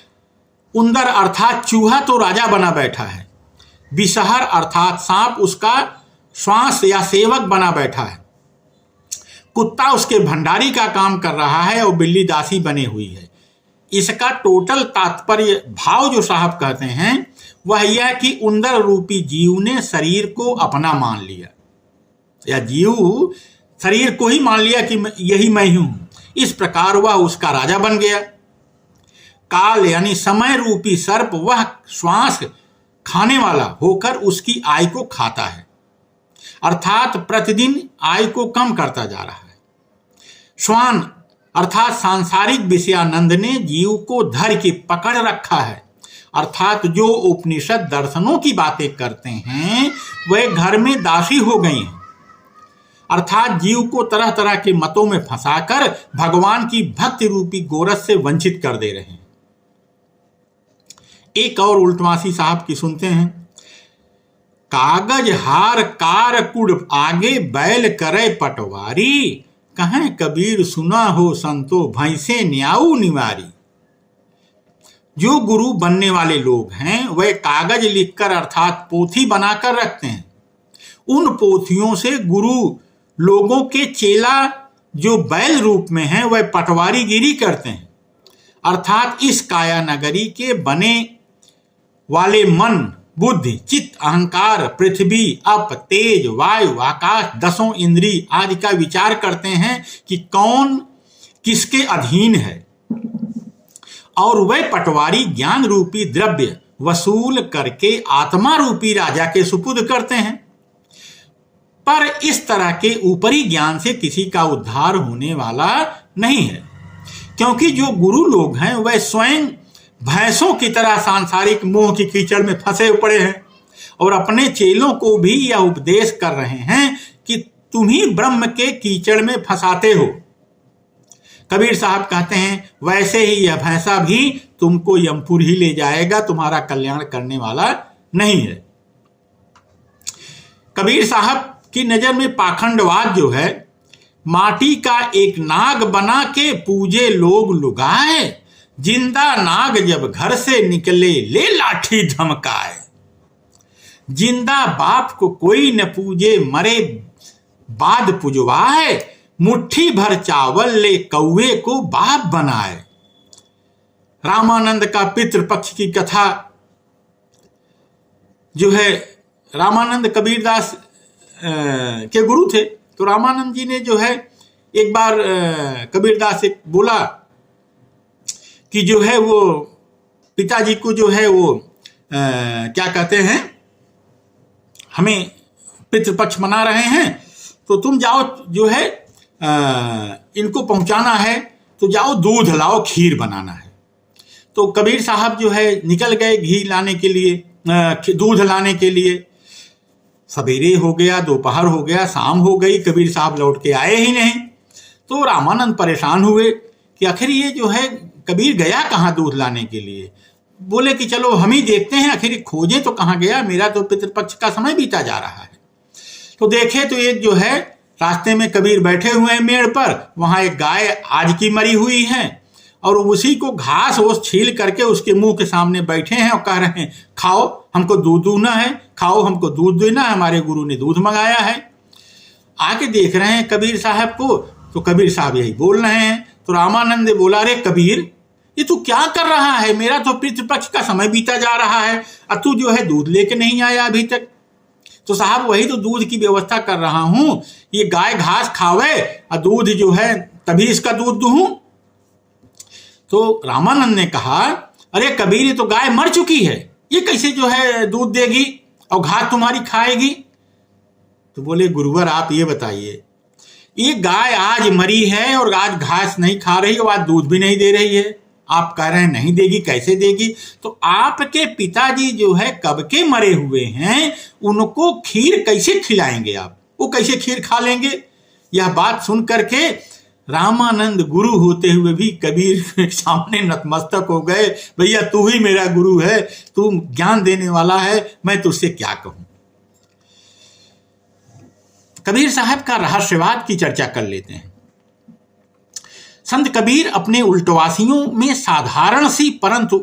उंदर अर्थात चूहा तो राजा बना बैठा है, बिसहर अर्थात सांप उसका श्वास या सेवक बना बैठा है, कुत्ता उसके भंडारी का काम कर रहा है और बिल्ली दासी बनी हुई है। इसका टोटल तात्पर्य भाव जो साहब कहते हैं वह यह कि उंदर रूपी जीव ने शरीर को अपना मान लिया, या जीव शरीर को ही मान लिया कि यही मैं हूं। इस प्रकार वह उसका राजा बन गया। काल यानी समय रूपी सर्प वह श्वास खाने वाला होकर उसकी आय को खाता है, अर्थात प्रतिदिन आय को कम करता जा रहा है। श्वान अर्थात सांसारिक विषयानंद ने जीव को धर के पकड़ रखा है, अर्थात जो उपनिषद दर्शनों की बातें करते हैं वे घर में दासी हो गई हैं, अर्थात जीव को तरह तरह के मतों में फंसाकर भगवान की भक्ति रूपी गोरस से वंचित कर दे रहे हैं। एक और उल्टवासी साहब की सुनते हैं। कागज हार कार कुड़ आगे बैल करे पटवारी, कहें कबीर सुना हो संतो भैंसे न्याऊ निवारी। जो गुरु बनने वाले लोग हैं वह कागज लिखकर अर्थात पोथी बनाकर रखते हैं। उन पोथियों से गुरु लोगों के चेला जो बैल रूप में हैं वह पटवारी गिरी करते हैं, अर्थात इस काया नगरी के बने वाले मन बुद्धि चित्त अहंकार पृथ्वी अप तेज वायु आकाश दसों इंद्री आदि का विचार करते हैं कि कौन किसके अधीन है, और वह पटवारी ज्ञान रूपी द्रव्य वसूल करके आत्मा रूपी राजा के सुपुर्द करते हैं। पर इस तरह के ऊपरी ज्ञान से किसी का उद्धार होने वाला नहीं है, क्योंकि जो गुरु लोग हैं वह स्वयं भैंसों की तरह सांसारिक मोह की कीचड़ में फंसे पड़े हैं और अपने चेलों को भी यह उपदेश कर रहे हैं कि तुम ही ब्रह्म के कीचड़ में फंसाते हो। कबीर साहब कहते हैं वैसे ही यह भैंसा भी तुमको यमपुर ही ले जाएगा, तुम्हारा कल्याण करने वाला नहीं है। कबीर साहब की नजर में पाखंडवाद जो है, माटी का एक नाग बना के पूजे लोग लुगाए, जिंदा नाग जब घर से निकले ले लाठी धमकाए। जिंदा बाप को कोई न पूजे मरे बाद पुजवाए, मुट्ठी भर चावल ले कौवे को बाप बनाए। रामानंद का पितृपक्ष की कथा जो है, रामानंद कबीरदास के गुरु थे, तो रामानंद जी ने जो है एक बार कबीरदास से बोला कि जो है वो पिताजी को जो है वो क्या कहते हैं, हमें पितृपक्ष मना रहे हैं, तो तुम जाओ जो है इनको पहुंचाना है तो जाओ दूध लाओ, खीर बनाना है। तो कबीर साहब जो है निकल गए घी लाने के लिए, दूध लाने के लिए। सवेरे हो गया, दोपहर हो गया, शाम हो गई, कबीर साहब लौट के आए ही नहीं। तो रामानंद परेशान हुए कि आखिर ये जो है कबीर गया कहाँ दूध लाने के लिए। बोले कि चलो हम ही देखते हैं, आखिर खोजें तो कहाँ गया, मेरा तो पितृपक्ष का समय बीता जा रहा है। तो देखे तो एक जो है रास्ते में कबीर बैठे हुए हैं मेड़ पर, वहां एक गाय आज की मरी हुई है और उसी को घास वो छील करके उसके मुंह के सामने बैठे हैं और कह रहे हैं खाओ, हमको दूध दूना है, खाओ, हमको दूध देना है, हमारे गुरु ने दूध मंगाया है। आके देख रहे हैं कबीर साहब को, तो कबीर साहब यही बोल रहे हैं। तो रामानंद बोला, अरे कबीर, ये तू क्या कर रहा है? मेरा तो पितृपक्ष का समय बीता जा रहा है और तू जो है दूध लेके नहीं आया अभी तक। तो साहब वही तो दूध की व्यवस्था कर रहा हूं, ये गाय घास खावे और दूध जो है तभी इसका दूध दूहूं। तो रामानंद ने कहा, अरे कबीर, ये तो गाय मर चुकी है, ये कैसे जो है दूध देगी और घास तुम्हारी खाएगी? तो बोले, गुरुवर आप ये बताइए, ये गाय आज मरी है और आज घास नहीं खा रही और आज दूध भी नहीं दे रही है, आप कह रहे हैं नहीं देगी, कैसे देगी? तो आपके पिताजी जो है कब के मरे हुए हैं, उनको खीर कैसे खिलाएंगे आप? वो कैसे खीर खा लेंगे? यह बात सुन करके रामानंद गुरु होते हुए भी कबीर के सामने नतमस्तक हो गए। भैया तू ही मेरा गुरु है, तू ज्ञान देने वाला है, मैं तुझसे क्या कहूं। कबीर साहब का रहस्यवाद की चर्चा कर लेते हैं। संत कबीर अपने उल्टवासियों में साधारण सी परंतु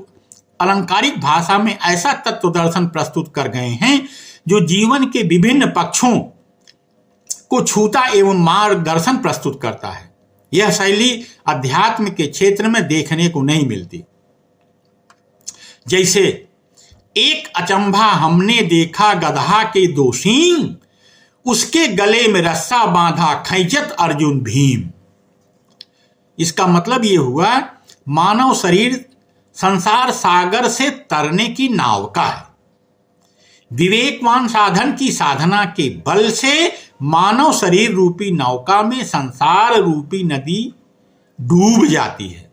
अलंकारिक भाषा में ऐसा तत्व दर्शन प्रस्तुत कर गए हैं जो जीवन के विभिन्न पक्षों को छूता एवं मार्गदर्शन प्रस्तुत करता है। यह शैली अध्यात्म के क्षेत्र में देखने को नहीं मिलती। जैसे एक अचंभा हमने देखा गदहा के दो सींग, उसके गले में रस्सा बांधा खैंचत अर्जुन भीम। इसका मतलब ये हुआ, मानव शरीर संसार सागर से तरने की नाव का है। विवेकवान साधन की साधना के बल से मानव शरीर रूपी नौका में संसार रूपी नदी डूब जाती है,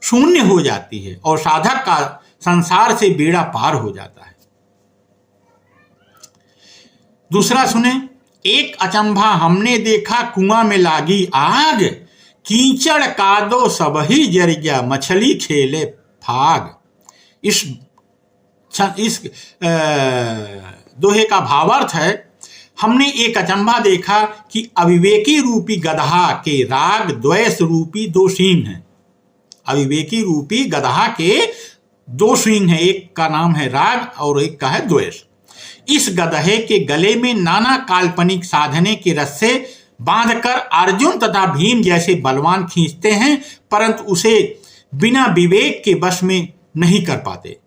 शून्य हो जाती है और साधक का संसार से बेड़ा पार हो जाता है। दूसरा सुने, एक अचंभा हमने देखा कुआं में लागी आग, कीचड़ कादो सब ही जर गया मछली खेले फाग। इस दोहे का भावार्थ है, हमने एक अचंभा देखा कि अविवेकी रूपी गदहा के राग द्वेष रूपी दो सींग हैं। अविवेकी रूपी गदहा के दो सींग हैं, एक का नाम है राग और एक का है द्वेष। इस गदहे के गले में नाना काल्पनिक साधने के रस्से बांधकर अर्जुन तथा भीम जैसे बलवान खींचते हैं, परंतु उसे बिना विवेक के वश में नहीं कर पाते।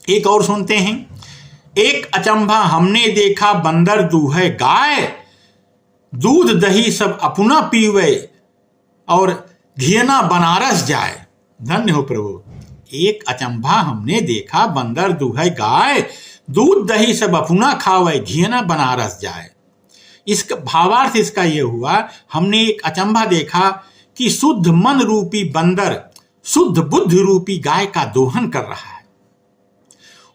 एक और सुनते हैं, एक अचंभा हमने देखा बंदर दूहे गाय, दूध दही सब अपना पीवे और घियना बनारस जाए। धन्य हो प्रभु। एक अचंभा हमने देखा बंदर दूहे गाय, दूध दही सब अपना खावे घियना बनारस जाए। इसका भावार्थ इसका यह हुआ, हमने एक अचंभा देखा कि शुद्ध मन रूपी बंदर शुद्ध बुद्धि रूपी गाय का दोहन कर रहा है।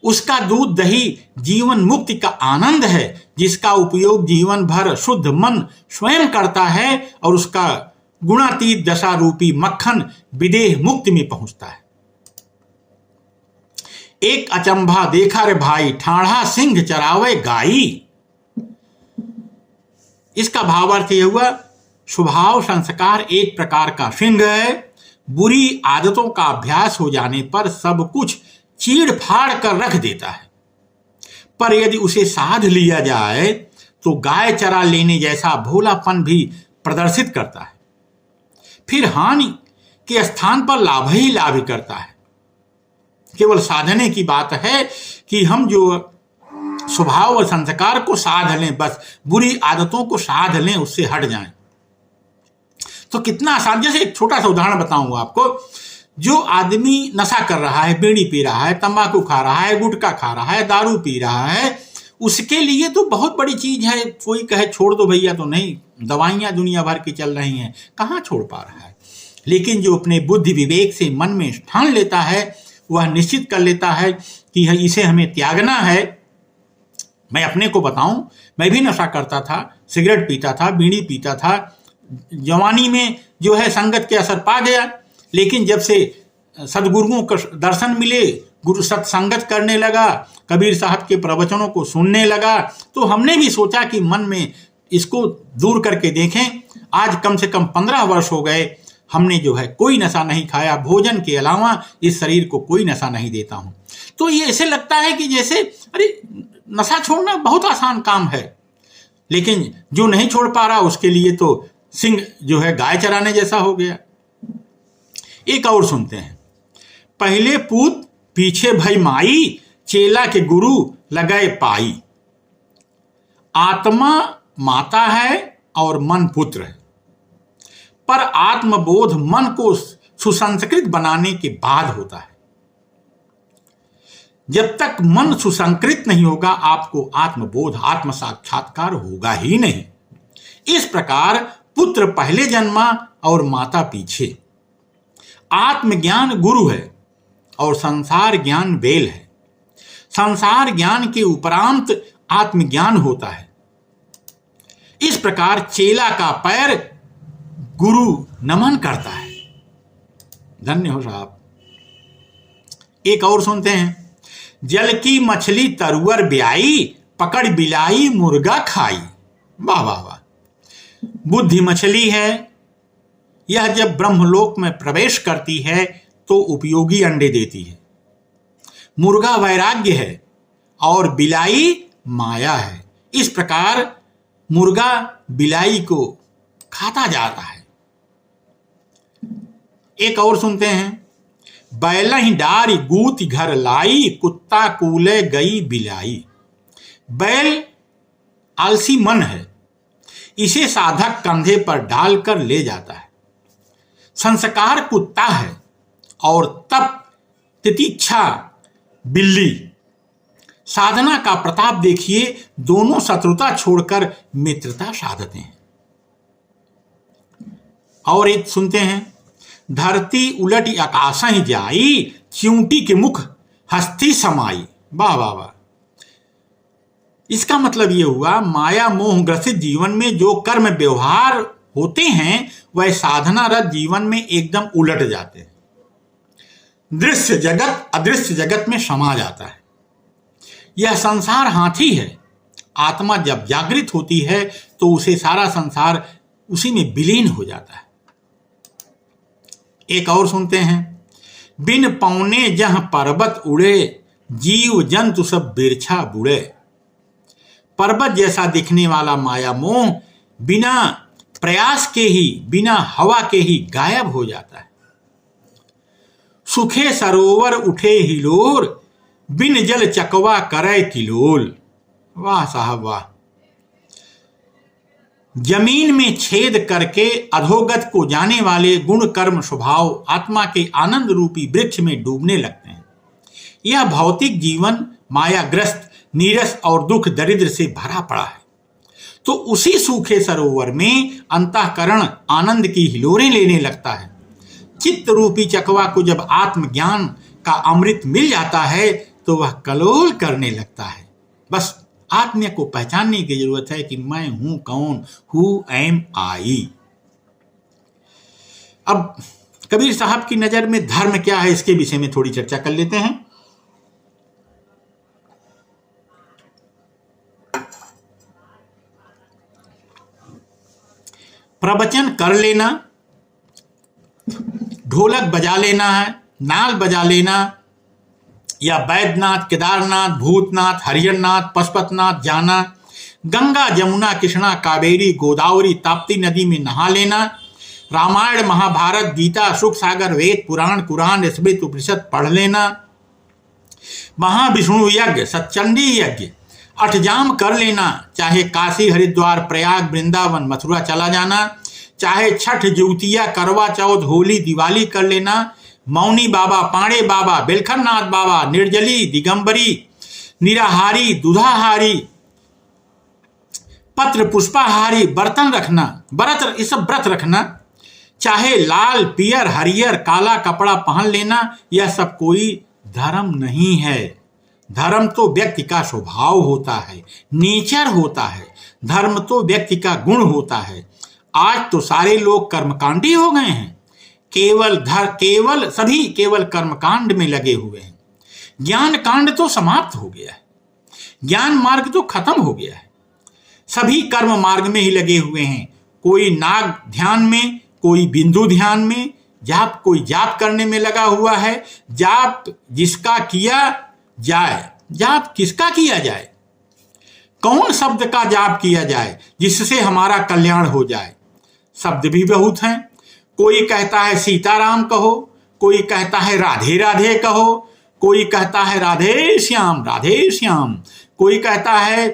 उसका दूध दही जीवन मुक्ति का आनंद है, जिसका उपयोग जीवन भर शुद्ध मन स्वयं करता है और उसका गुणातीत दशा रूपी मक्खन विदेह मुक्ति में पहुंचता है। एक अचंभा देखा रे भाई, ठाढ़ा सिंह चरावे गाई। इसका भावार्थ यह हुआ, स्वभाव संस्कार एक प्रकार का सिंह है, बुरी आदतों का अभ्यास हो जाने पर सब कुछ चीड़ फाड़ कर रख देता है, पर यदि उसे साध लिया जाए तो गाय चरा लेने जैसा भोलापन भी प्रदर्शित करता है, फिर हानि के स्थान पर लाभ ही लाभ करता है। केवल साधने की बात है कि हम जो स्वभाव और संस्कार को साध लें, बस बुरी आदतों को साध लें, उससे हट जाएं। तो कितना आसान। जैसे एक छोटा सा उदाहरण बताऊंगा आपको। जो आदमी नशा कर रहा है, बीड़ी पी रहा है, तंबाकू खा रहा है, गुटखा खा रहा है, दारू पी रहा है, उसके लिए तो बहुत बड़ी चीज है। कोई कहे छोड़ दो भैया, तो नहीं, दवाइयां दुनिया भर की चल रही हैं, कहाँ छोड़ पा रहा है। लेकिन जो अपने बुद्धि विवेक से मन में ठान लेता है, वह निश्चित कर लेता है कि इसे हमें त्यागना है। मैं अपने को बताऊं, मैं भी नशा करता था, सिगरेट पीता था, बीड़ी पीता था, जवानी में जो है संगत के असर पा गया। लेकिन जब से सदगुरुओं का दर्शन मिले, गुरु सत्संगत करने लगा, कबीर साहब के प्रवचनों को सुनने लगा, तो हमने भी सोचा कि मन में इसको दूर करके देखें। आज कम से कम 15 वर्ष हो गए हमने जो है कोई नशा नहीं खाया, भोजन के अलावा इस शरीर को कोई नशा नहीं देता हूं। तो ये ऐसे लगता है कि जैसे अरे नशा छोड़ना बहुत आसान काम है, लेकिन जो नहीं छोड़ पा रहा उसके लिए तो सिंह जो है गाय चराने जैसा हो गया। एक और सुनते हैं। पहले पूत पीछे भई माई, चेला के गुरु लगाए पाई। आत्मा माता है और मन पुत्र है, पर आत्मबोध मन को सुसंस्कृत बनाने के बाद होता है। जब तक मन सुसंस्कृत नहीं होगा आपको आत्मबोध, आत्म साक्षात्कार होगा ही नहीं। इस प्रकार पुत्र पहले जन्मा और माता पीछे। आत्मज्ञान गुरु है और संसार ज्ञान बेल है। संसार ज्ञान के उपरांत आत्मज्ञान होता है। इस प्रकार चेला का पैर गुरु नमन करता है। धन्य हो साहब। एक और सुनते हैं। जल की मछली तरुअर ब्याई, पकड़ बिलाई मुर्गा खाई। वाह वाह वाह। बुद्धि मछली है, यह जब ब्रह्मलोक में प्रवेश करती है तो उपयोगी अंडे देती है। मुर्गा वैराग्य है और बिलाई माया है। इस प्रकार मुर्गा बिलाई को खाता जाता है। एक और सुनते हैं। बैलहि डारी गूति घर लाई, कुत्ता कूले गई बिलाई। बैल आलसी मन है, इसे साधक कंधे पर डालकर ले जाता है। संस्कार कुत्ता है और तप तितिक्षा बिल्ली। साधना का प्रताप देखिए, दोनों शत्रुता छोड़कर मित्रता साधते हैं। और एक सुनते हैं। धरती उलट आकाशहि जाई, चिऊटी के मुख हस्ती समाई। वाह वाह वाह। इसका मतलब यह हुआ माया मोह ग्रसित जीवन में जो कर्म व्यवहार होते हैं वह साधनारत जीवन में एकदम उलट जाते हैं। दृश्य जगत अदृश्य जगत में समा जाता है। यह संसार हाथी है। आत्मा जब जागृत होती है तो उसे सारा संसार उसी में विलीन हो जाता है। एक और सुनते हैं। बिन पौने जह पर्वत उड़े, जीव जंतु सब बिरछा बुड़े। पर्वत जैसा दिखने वाला माया मोह बिना प्रयास के ही, बिना हवा के ही गायब हो जाता है। सुखे सरोवर उठे हिलोर, बिन जल चकवा करे किलोल। वाह साहब वाह। जमीन में छेद करके अधोगत को जाने वाले गुण कर्म स्वभाव आत्मा के आनंद रूपी वृक्ष में डूबने लगते हैं। यह भौतिक जीवन मायाग्रस्त, नीरस और दुख दरिद्र से भरा पड़ा है। तो उसी सूखे सरोवर में अंतःकरण आनंद की हिलोरें लेने लगता है। चित्त रूपी चकवा को जब आत्मज्ञान का अमृत मिल जाता है तो वह कलोल करने लगता है। बस आत्मा को पहचानने की जरूरत है कि मैं हूं कौन, हु एम आई। अब कबीर साहब की नजर में धर्म क्या है, इसके विषय में थोड़ी चर्चा कर लेते हैं। प्रवचन कर लेना, ढोलक बजा लेना है, नाल बजा लेना, या बैद्यनाथ, केदारनाथ, भूतनाथ, हरिहरनाथ, पशुपतनाथ जाना, गंगा जमुना कृष्णा कावेरी गोदावरी ताप्ती नदी में नहा लेना, रामायण महाभारत गीता सुख सागर वेद पुराण कुरान स्मृति उपनिषद पढ़ लेना, महाविष्णु यज्ञ सतचंडी यज्ञ अठजाम कर लेना, चाहे काशी हरिद्वार प्रयाग वृंदावन मथुरा चला जाना, चाहे छठ ज्योतिया करवा चौथ होली दिवाली कर लेना, मौनी बाबा, पाड़े बाबा, बेलखरनाथ बाबा, निर्जली, दिगंबरी, निराहारी, दुधाहारी, पत्र पुष्पाहारी, बर्तन रखना, व्रत, ये सब व्रत रखना, चाहे लाल पियर हरियर काला कपड़ा पहन लेना, यह सब कोई धर्म नहीं है। धर्म तो व्यक्ति का स्वभाव होता है, नेचर होता है। धर्म तो व्यक्ति का गुण होता है। आज तो सारे लोग कर्मकांडी हो गए हैं। सभी केवल कर्मकांड में लगे हुए हैं। ज्ञान कांड तो समाप्त हो गया है, ज्ञान मार्ग तो खत्म हो गया है। सभी कर्म मार्ग में ही लगे हुए हैं। कोई नाग ध्यान में, कोई बिंदु ध्यान में, जाप कोई जाप करने में लगा हुआ है। जाप जिसका किया जाए, जाप किसका किया जाए, कौन शब्द का जाप किया जाए जिससे हमारा कल्याण हो जाए। शब्द भी बहुत हैं। कोई कहता है सीताराम कहो, कोई कहता है राधे राधे कहो, कोई कहता है राधे श्याम, कोई कहता है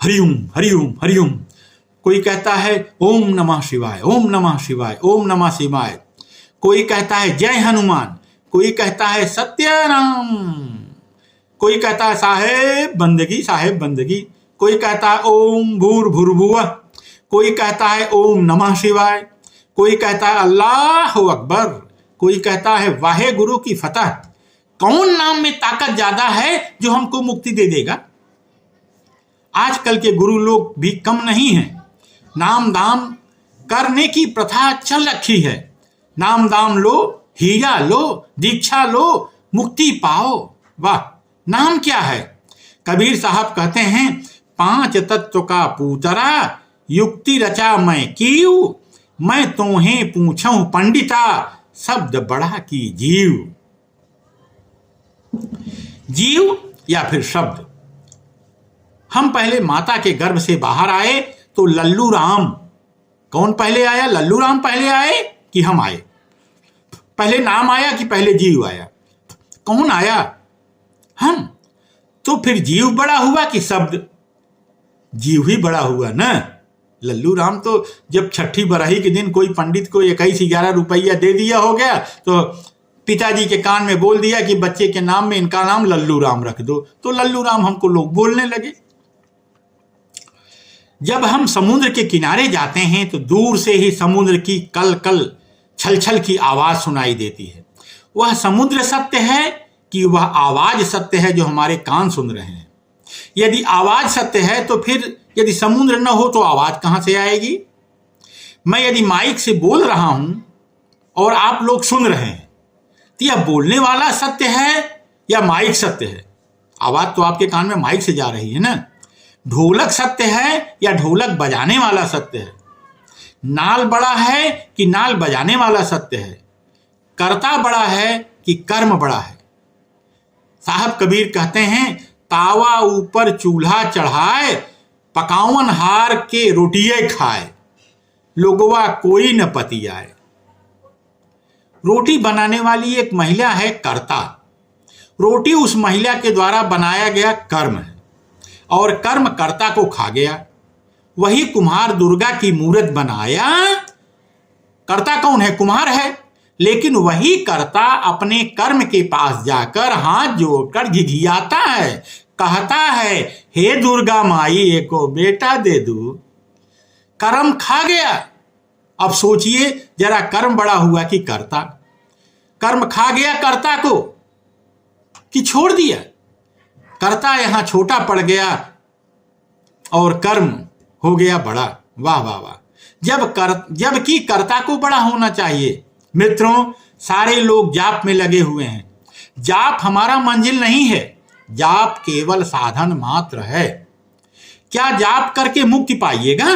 हरिओम हरिओम हरिओम, कोई कहता है ओम नमः शिवाय ओम नमः शिवाय ओम नमः शिवाय, कोई कहता है जय हनुमान, कोई कहता है सत्यनाम, कोई कहता है साहेब बंदगी, कोई कहता है ओम भूर्भुवः, कोई कहता है ओम नमः शिवाय, कोई कहता है अल्लाह अकबर, कोई कहता है वाहे गुरु की फतह। कौन नाम में ताकत ज्यादा है जो हमको मुक्ति दे देगा। आजकल के गुरु लोग भी कम नहीं हैं। नाम दाम करने की प्रथा चल रखी है। नाम दाम लो, हीरा लो, दीक्षा लो, मुक्ति पाओ। वाह, नाम क्या है। कबीर साहब कहते हैं 5 तत्व का पूतरा, युक्ति रचा मैं कीऊ, मैं तोहें पूछूं पंडिता, शब्द बढ़ा की जीव। जीव या फिर शब्द। हम पहले माता के गर्भ से बाहर आए तो लल्लू राम, कौन पहले आया, लल्लू राम पहले आए कि हम आए? पहले नाम आया कि पहले जीव आया? कौन आया? हम। तो फिर जीव बड़ा हुआ कि शब्द? जीव ही बड़ा हुआ ना। लल्लू राम तो जब छठी बरही के दिन कोई पंडित को 21-11 रुपया दे दिया हो गया तो पिताजी के कान में बोल दिया कि बच्चे के नाम में इनका नाम लल्लू राम रख दो, तो लल्लू राम हमको लोग बोलने लगे। जब हम समुद्र के किनारे जाते हैं तो दूर से ही समुद्र की कल कल छल छल की आवाज सुनाई देती है। वह समुद्र सत्य है कि वह आवाज सत्य है जो हमारे कान सुन रहे हैं? यदि आवाज सत्य है तो फिर यदि समुद्र न हो तो आवाज कहां से आएगी? मैं यदि माइक से बोल रहा हूं और आप लोग सुन रहे हैं तो यह बोलने वाला सत्य है या माइक सत्य है? आवाज तो आपके कान में माइक से जा रही है ना। ढोलक सत्य है या ढोलक बजाने वाला सत्य है? नाल बड़ा है कि नाल बजाने वाला सत्य है? कर्ता बड़ा है कि कर्म बड़ा है? साहब कबीर कहते हैं तावा ऊपर चूल्हा चढ़ाए, पकावन हार के रोटियां खाए, लोगवा कोई न पतियाए। रोटी बनाने वाली एक महिला है कर्ता। रोटी उस महिला के द्वारा बनाया गया कर्म है और कर्म कर्ता को खा गया। वही कुम्हार दुर्गा की मूर्त बनाया। कर्ता कौन है? कुम्हार है। लेकिन वही कर्ता अपने कर्म के पास जाकर हाथ जोड़कर घिघियाता है, कहता है हे दुर्गा माई एको बेटा दे दू। कर्म खा गया। अब सोचिए जरा, कर्म बड़ा हुआ कि कर्ता? कर्म खा गया कर्ता को कि छोड़ दिया? कर्ता यहां छोटा पड़ गया और कर्म हो गया बड़ा। वाह वाह वाह। जबकि कर्ता को बड़ा होना चाहिए। मित्रों, सारे लोग जाप में लगे हुए हैं। जाप हमारा मंजिल नहीं है, जाप केवल साधन मात्र है। क्या जाप करके मुक्ति पाइएगा?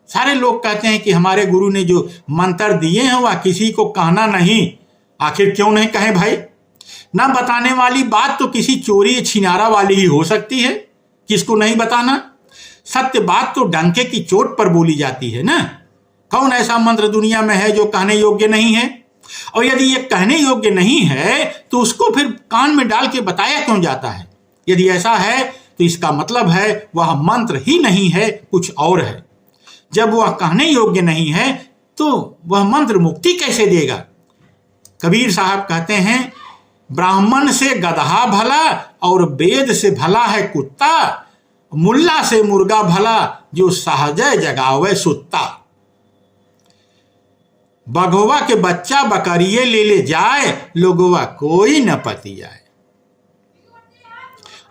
सारे लोग कहते हैं कि हमारे गुरु ने जो मंत्र दिए हैं वह किसी को कहना नहीं। आखिर क्यों नहीं कहे भाई? ना बताने वाली बात तो किसी चोरी छिनारा वाली ही हो सकती है। किसको नहीं बताना? सत्य बात तो डंके की चोट पर बोली जाती है ना। कौन ऐसा मंत्र दुनिया में है जो कहने योग्य नहीं है? और यदि ये कहने योग्य नहीं है तो उसको फिर कान में डाल के बताया क्यों जाता है? यदि ऐसा है तो इसका मतलब है वह मंत्र ही नहीं है, कुछ और है। जब वह कहने योग्य नहीं है तो वह मंत्र मुक्ति कैसे देगा? कबीर साहब कहते हैं ब्राह्मण से गधा भला और वेद से भला है कुत्ता, मुल्ला से मुर्गा भला जो सहजय जगावे सुत्ता। बघवा के बच्चा बकरिए ले जाए, लोगवा कोई न पतियाए।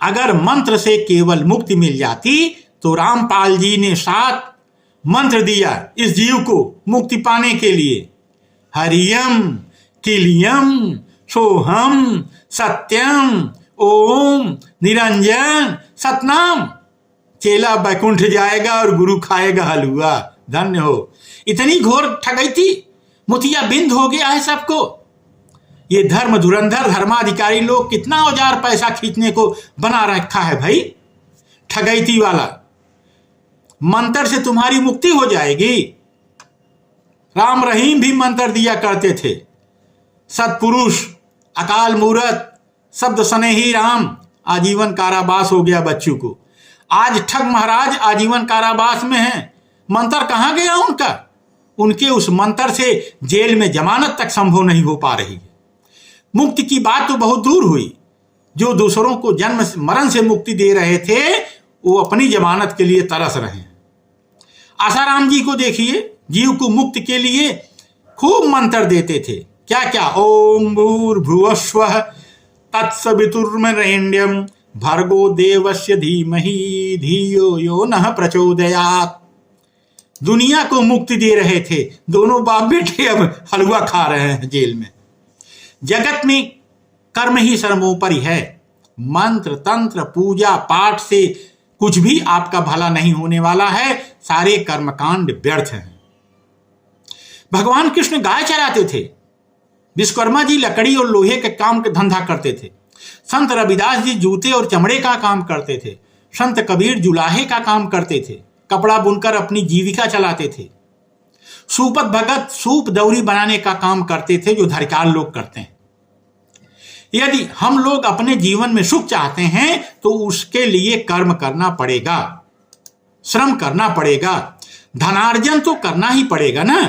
अगर मंत्र से केवल मुक्ति मिल जाती तो रामपाल जी ने 7 मंत्र दिया इस जीव को मुक्ति पाने के लिए। हरियम किलियम सोहम सत्यम ओम निरंजन सतनाम। चेला बैकुंठ जाएगा और गुरु खाएगा हलवा। धन्य हो। इतनी घोर ठगई थी। मुतिया बिंद हो गया है सबको। ये धर्म धुरंधर धर्माधिकारी लोग कितना औजार पैसा खींचने को बना रखा है भाई, ठगैती वाला। मंत्र से तुम्हारी मुक्ति हो जाएगी। राम रहीम भी मंत्र दिया करते थे। सत्पुरुष, अकाल मूरत, शब्द स्नेही राम, आजीवन कारावास हो गया बच्चों को। आज ठग महाराज आजीवन कारावास में हैं। मंत्र कहाँ गया उनका? उनके उस मंत्र से जेल में जमानत तक संभव नहीं हो पा रही है। मुक्ति की बात तो बहुत दूर हुई। जो दूसरों को जन्म मरण से मुक्ति दे रहे थे वो अपनी जमानत के लिए तरस रहे हैं। आसाराम जी को देखिए, जीव को मुक्ति के लिए खूब मंत्र देते थे। क्या क्या? ओम भूर्भुवस्वः तत्सवितुर्वरेण्यं भर्गो देवस्य धीमहि धियो यो नः प्रचोदयात्। दुनिया को मुक्ति दे रहे थे। दोनों बाप बेटे अब हलवा खा रहे हैं जेल में। जगत में कर्म ही सर्वोपरि है। मंत्र तंत्र पूजा पाठ से कुछ भी आपका भला नहीं होने वाला है। सारे कर्मकांड व्यर्थ हैं। भगवान कृष्ण गाय चराते थे। विश्वकर्मा जी लकड़ी और लोहे के काम के धंधा करते थे। संत रविदास जी जूते और चमड़े का काम करते थे। संत कबीर जुलाहे का काम करते थे। कपड़ा बुनकर अपनी जीविका चलाते थे। सूपत भगत सूप दौरी बनाने का काम करते थे, जो धरिकाल लोग करते हैं। यदि हम लोग अपने जीवन में सुख चाहते हैं तो उसके लिए कर्म करना पड़ेगा, श्रम करना पड़ेगा, धनार्जन तो करना ही पड़ेगा ना।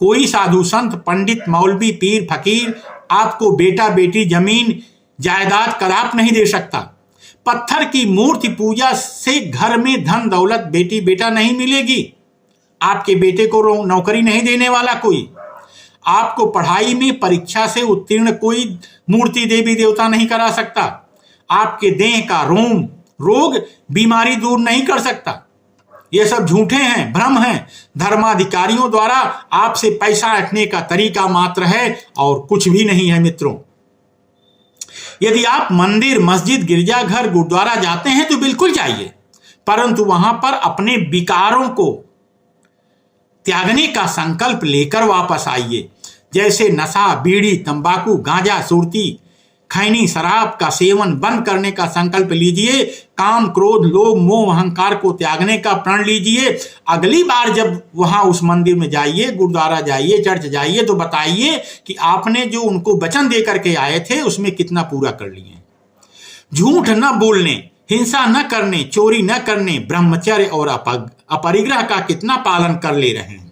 कोई साधु संत पंडित मौलवी पीर फकीर आपको बेटा बेटी जमीन जायदाद कदाप नहीं दे सकता। पत्थर की मूर्ति पूजा से घर में धन दौलत बेटी बेटा नहीं मिलेगी। आपके बेटे को नौकरी नहीं देने वाला कोई। आपको पढ़ाई में परीक्षा से उत्तीर्ण कोई मूर्ति देवी देवता नहीं करा सकता। आपके देह का रोम रोग बीमारी दूर नहीं कर सकता। ये सब झूठे हैं, भ्रम हैं। धर्माधिकारियों द्वारा आपसे पैसा हटने का तरीका मात्र है और कुछ भी नहीं है मित्रों। यदि आप मंदिर मस्जिद गिरजाघर गुरुद्वारा जाते हैं तो बिल्कुल जाइए, परंतु वहां पर अपने विकारों को त्यागने का संकल्प लेकर वापस आइए। जैसे नशा बीड़ी तंबाकू गांजा सुरती खैनी शराब का सेवन बंद करने का संकल्प लीजिए। काम क्रोध लोभ मोह अहंकार को त्यागने का प्रण लीजिए। अगली बार जब वहां उस मंदिर में जाइए, गुरुद्वारा जाइए, चर्च जाइए तो बताइए कि आपने जो उनको वचन दे करके आए थे उसमें कितना पूरा कर लिए। झूठ न बोलने, हिंसा न करने, चोरी न करने, ब्रह्मचर्य और अपरिग्रह का कितना पालन कर ले रहे हैं।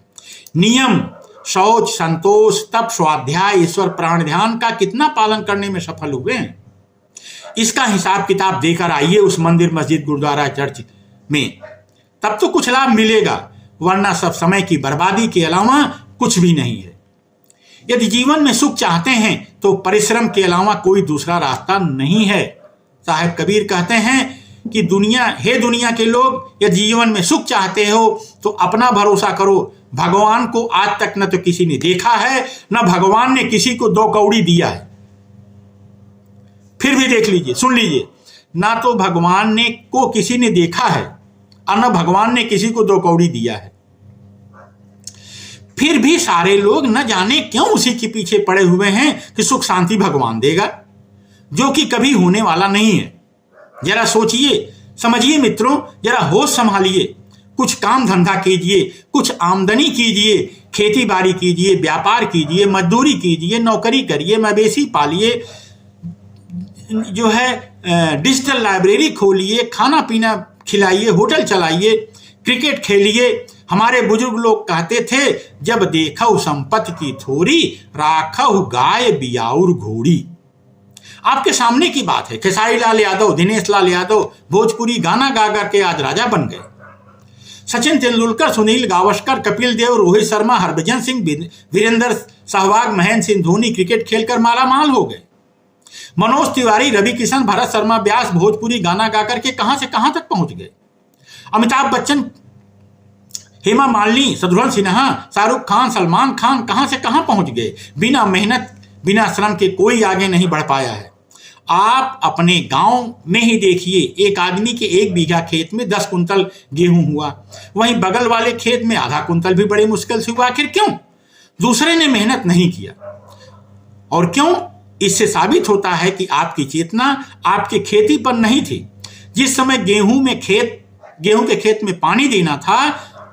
नियम शौच संतोष तप स्वाध्याय ईश्वर प्राण ध्यान का कितना पालन करने में सफल हुए हैं। इसका हिसाब किताब देकर आइए उस मंदिर मस्जिद गुरुद्वारा चर्च में, तब तो कुछ लाभ मिलेगा, वरना सब समय की बर्बादी के अलावा कुछ भी नहीं है। यदि जीवन में सुख चाहते हैं तो परिश्रम के अलावा कोई दूसरा रास्ता नहीं है। साहेब कबीर कहते हैं कि दुनिया के लोग, यदि जीवन में सुख चाहते हो तो अपना भरोसा करो। भगवान को आज तक न तो किसी ने देखा है, न भगवान ने किसी को 2 कौड़ी दिया है। फिर भी देख लीजिए, सुन लीजिए, ना तो भगवान ने को किसी ने देखा है और न भगवान ने किसी को 2 कौड़ी दिया है। फिर भी सारे लोग न जाने क्यों उसी के पीछे पड़े हुए हैं कि सुख शांति भगवान देगा, जो कि कभी होने वाला नहीं है। जरा सोचिए समझिए मित्रों, जरा होश संभालिए। कुछ काम धंधा कीजिए, कुछ आमदनी कीजिए, खेती बाड़ी कीजिए, व्यापार कीजिए, मजदूरी कीजिए, नौकरी करिए, मवेशी पालिए, जो है डिजिटल लाइब्रेरी खोलिए, खाना पीना खिलाइए, होटल चलाइए, क्रिकेट खेलिए। हमारे बुजुर्ग लोग कहते थे, जब देखो संपत्ति की थोड़ी राखो गाय बियाउर घोड़ी। आपके सामने की बात है। खेसारी लाल यादव, दिनेश लाल यादव भोजपुरी गाना गा गा के आज राजा बन गए। सचिन तेंदुलकर, सुनील गावस्कर, कपिल देव, रोहित शर्मा, हरभजन सिंह, वीरेंद्र सहवाग, महेंद्र सिंह धोनी क्रिकेट खेलकर मालामाल हो गए। मनोज तिवारी, रवि किशन, भरत शर्मा व्यास भोजपुरी गाना गा करके कहां से कहां तक पहुंच गए। अमिताभ बच्चन, हेमा मालिनी, शत्रुघ्न सिन्हा, शाहरुख खान, सलमान खान कहां से कहां पहुंच गए। बिना मेहनत बिना श्रम के कोई आगे नहीं बढ़ पाया है। आप अपने गांव में ही देखिए, एक आदमी के 1 बीघा खेत में 10 कुंतल गेहूं हुआ, वहीं बगल वाले खेत में आधा कुंतल भी बड़ी मुश्किल से हुआ। आखिर क्यों? दूसरे ने मेहनत नहीं किया। और क्यों? इससे साबित होता है कि आपकी चेतना आपके खेती पर नहीं थी। जिस समय गेहूं के खेत में पानी देना था,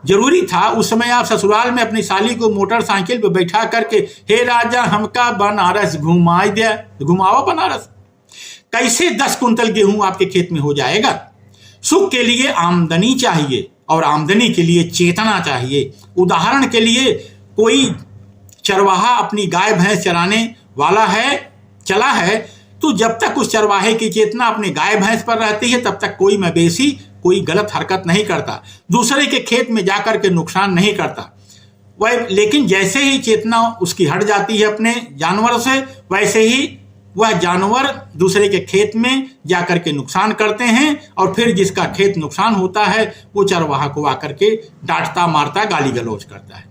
जरूरी था, उस समय आप ससुराल में अपनी साली को मोटरसाइकिल पर बैठा करके, हे राजा हमका बनारस घुमाओ बनारस। कैसे 10 कुंतल गेहूं आपके खेत में हो जाएगा? सुख के लिए आमदनी चाहिए और आमदनी के लिए चेतना चाहिए। उदाहरण के लिए, कोई चरवाहा अपनी गाय भैंस चराने वाला चला है, तो जब तक उस चरवाहे की चेतना अपने गाय भैंस पर रहती है, तब तक कोई मवेशी कोई गलत हरकत नहीं करता, दूसरे के खेत में जाकर के नुकसान नहीं करता। लेकिन जैसे ही चेतना उसकी हट जाती है अपने जानवर से, वैसे ही वह जानवर दूसरे के खेत में जाकर के नुकसान करते हैं, और फिर जिसका खेत नुकसान होता है वो चरवाहा को आकर के डांटता मारता गाली गलौज करता है।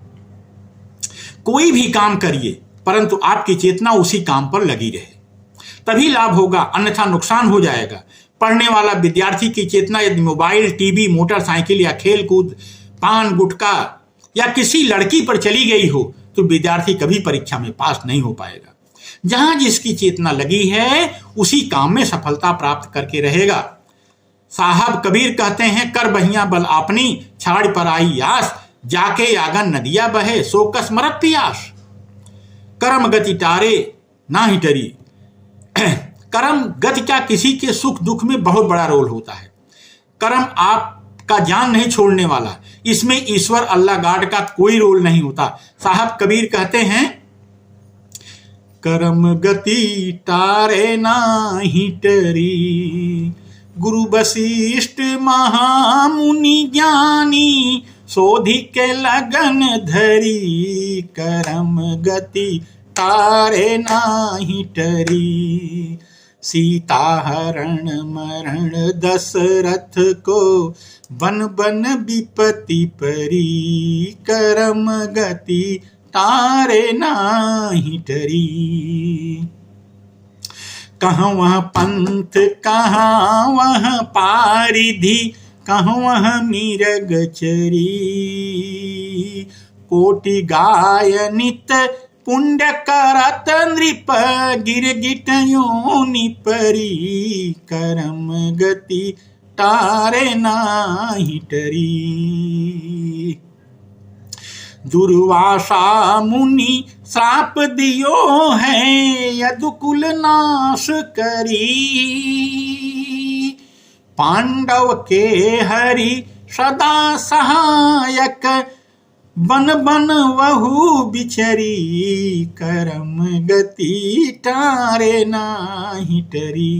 कोई भी काम करिए, परंतु आपकी चेतना उसी काम पर लगी रहे, तभी लाभ होगा, अन्यथा नुकसान हो जाएगा। पढ़ने वाला विद्यार्थी की चेतना यदि मोबाइल, टीवी, मोटरसाइकिल या खेल कूद, पान गुटखा या किसी लड़की पर चली गई हो, तो विद्यार्थी कभी परीक्षा में पास नहीं हो पाएगा। जहां जिसकी चेतना लगी है, उसी काम में सफलता प्राप्त करके रहेगा। साहब कबीर कहते हैं, कर बहिया बल आपनी, छाड़ पर आई आस, जाके आगन नदिया बहे, सो कस मरत पियास। कर्म गति टारे ना ही टरी। कर्म गति का किसी के सुख दुख में बहुत बड़ा रोल होता है। कर्म आपका जान नहीं छोड़ने वाला, इसमें ईश्वर अल्लाह गॉड का कोई रोल नहीं होता। साहब कबीर कहते हैं, कर्म गति टारे नाही टरी, गुरु वशिष्ठ महामुनि ज्ञानी, सोधि के लगन धरी, कर्म गति तारे नाही टरी। सीता हरण मरण दशरथ को, बन बन विपत्ति परी, कर्म गति तारे नाही टरी। कहाँ वह पंथ, कहाँ वह पारिधि, कहाँ वह मीरग चरी, कोटि गाय नित पुण्य करत नृप, गिरगिट योनि परी, कर्म गति तारे नाही टरी। दुर्वासा मुनि श्राप दियो है, यदुकुल नाश करी, पांडव के हरि सदा सहायक, बन बन वहु बिचरी, कर्म गति टारे नाही टरी।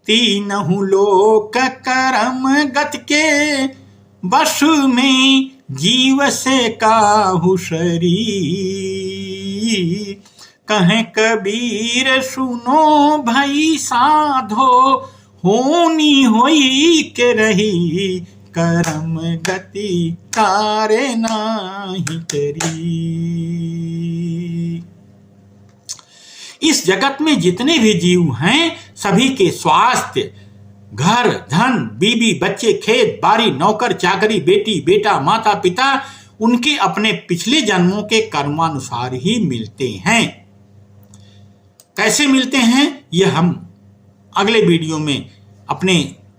तीनहु लोक कर्म गति के, बस में जीव से काहू शरी, कहें कबीर सुनो भई साधो, होनी होई के रही, कर्म गति तारे नाही टरी। इस जगत में जितने भी जीव हैं, सभी के स्वास्थ्य, घर, धन, बीबी, बच्चे, खेत बाड़ी, नौकर चाकरी, बेटी बेटा, माता पिता, उनके अपने पिछले जन्मों के कर्मानुसार ही मिलते हैं। कैसे मिलते हैं, यह हम अगले वीडियो में अपने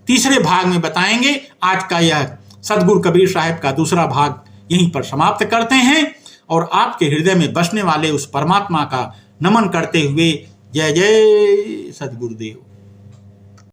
तीसरे भाग में बताएंगे। आज का यह सदगुरु कबीर साहब का दूसरा भाग यहीं पर समाप्त करते हैं, और आपके हृदय में बसने वाले उस परमात्मा का नमन करते हुए जय जय सदगुरुदेव।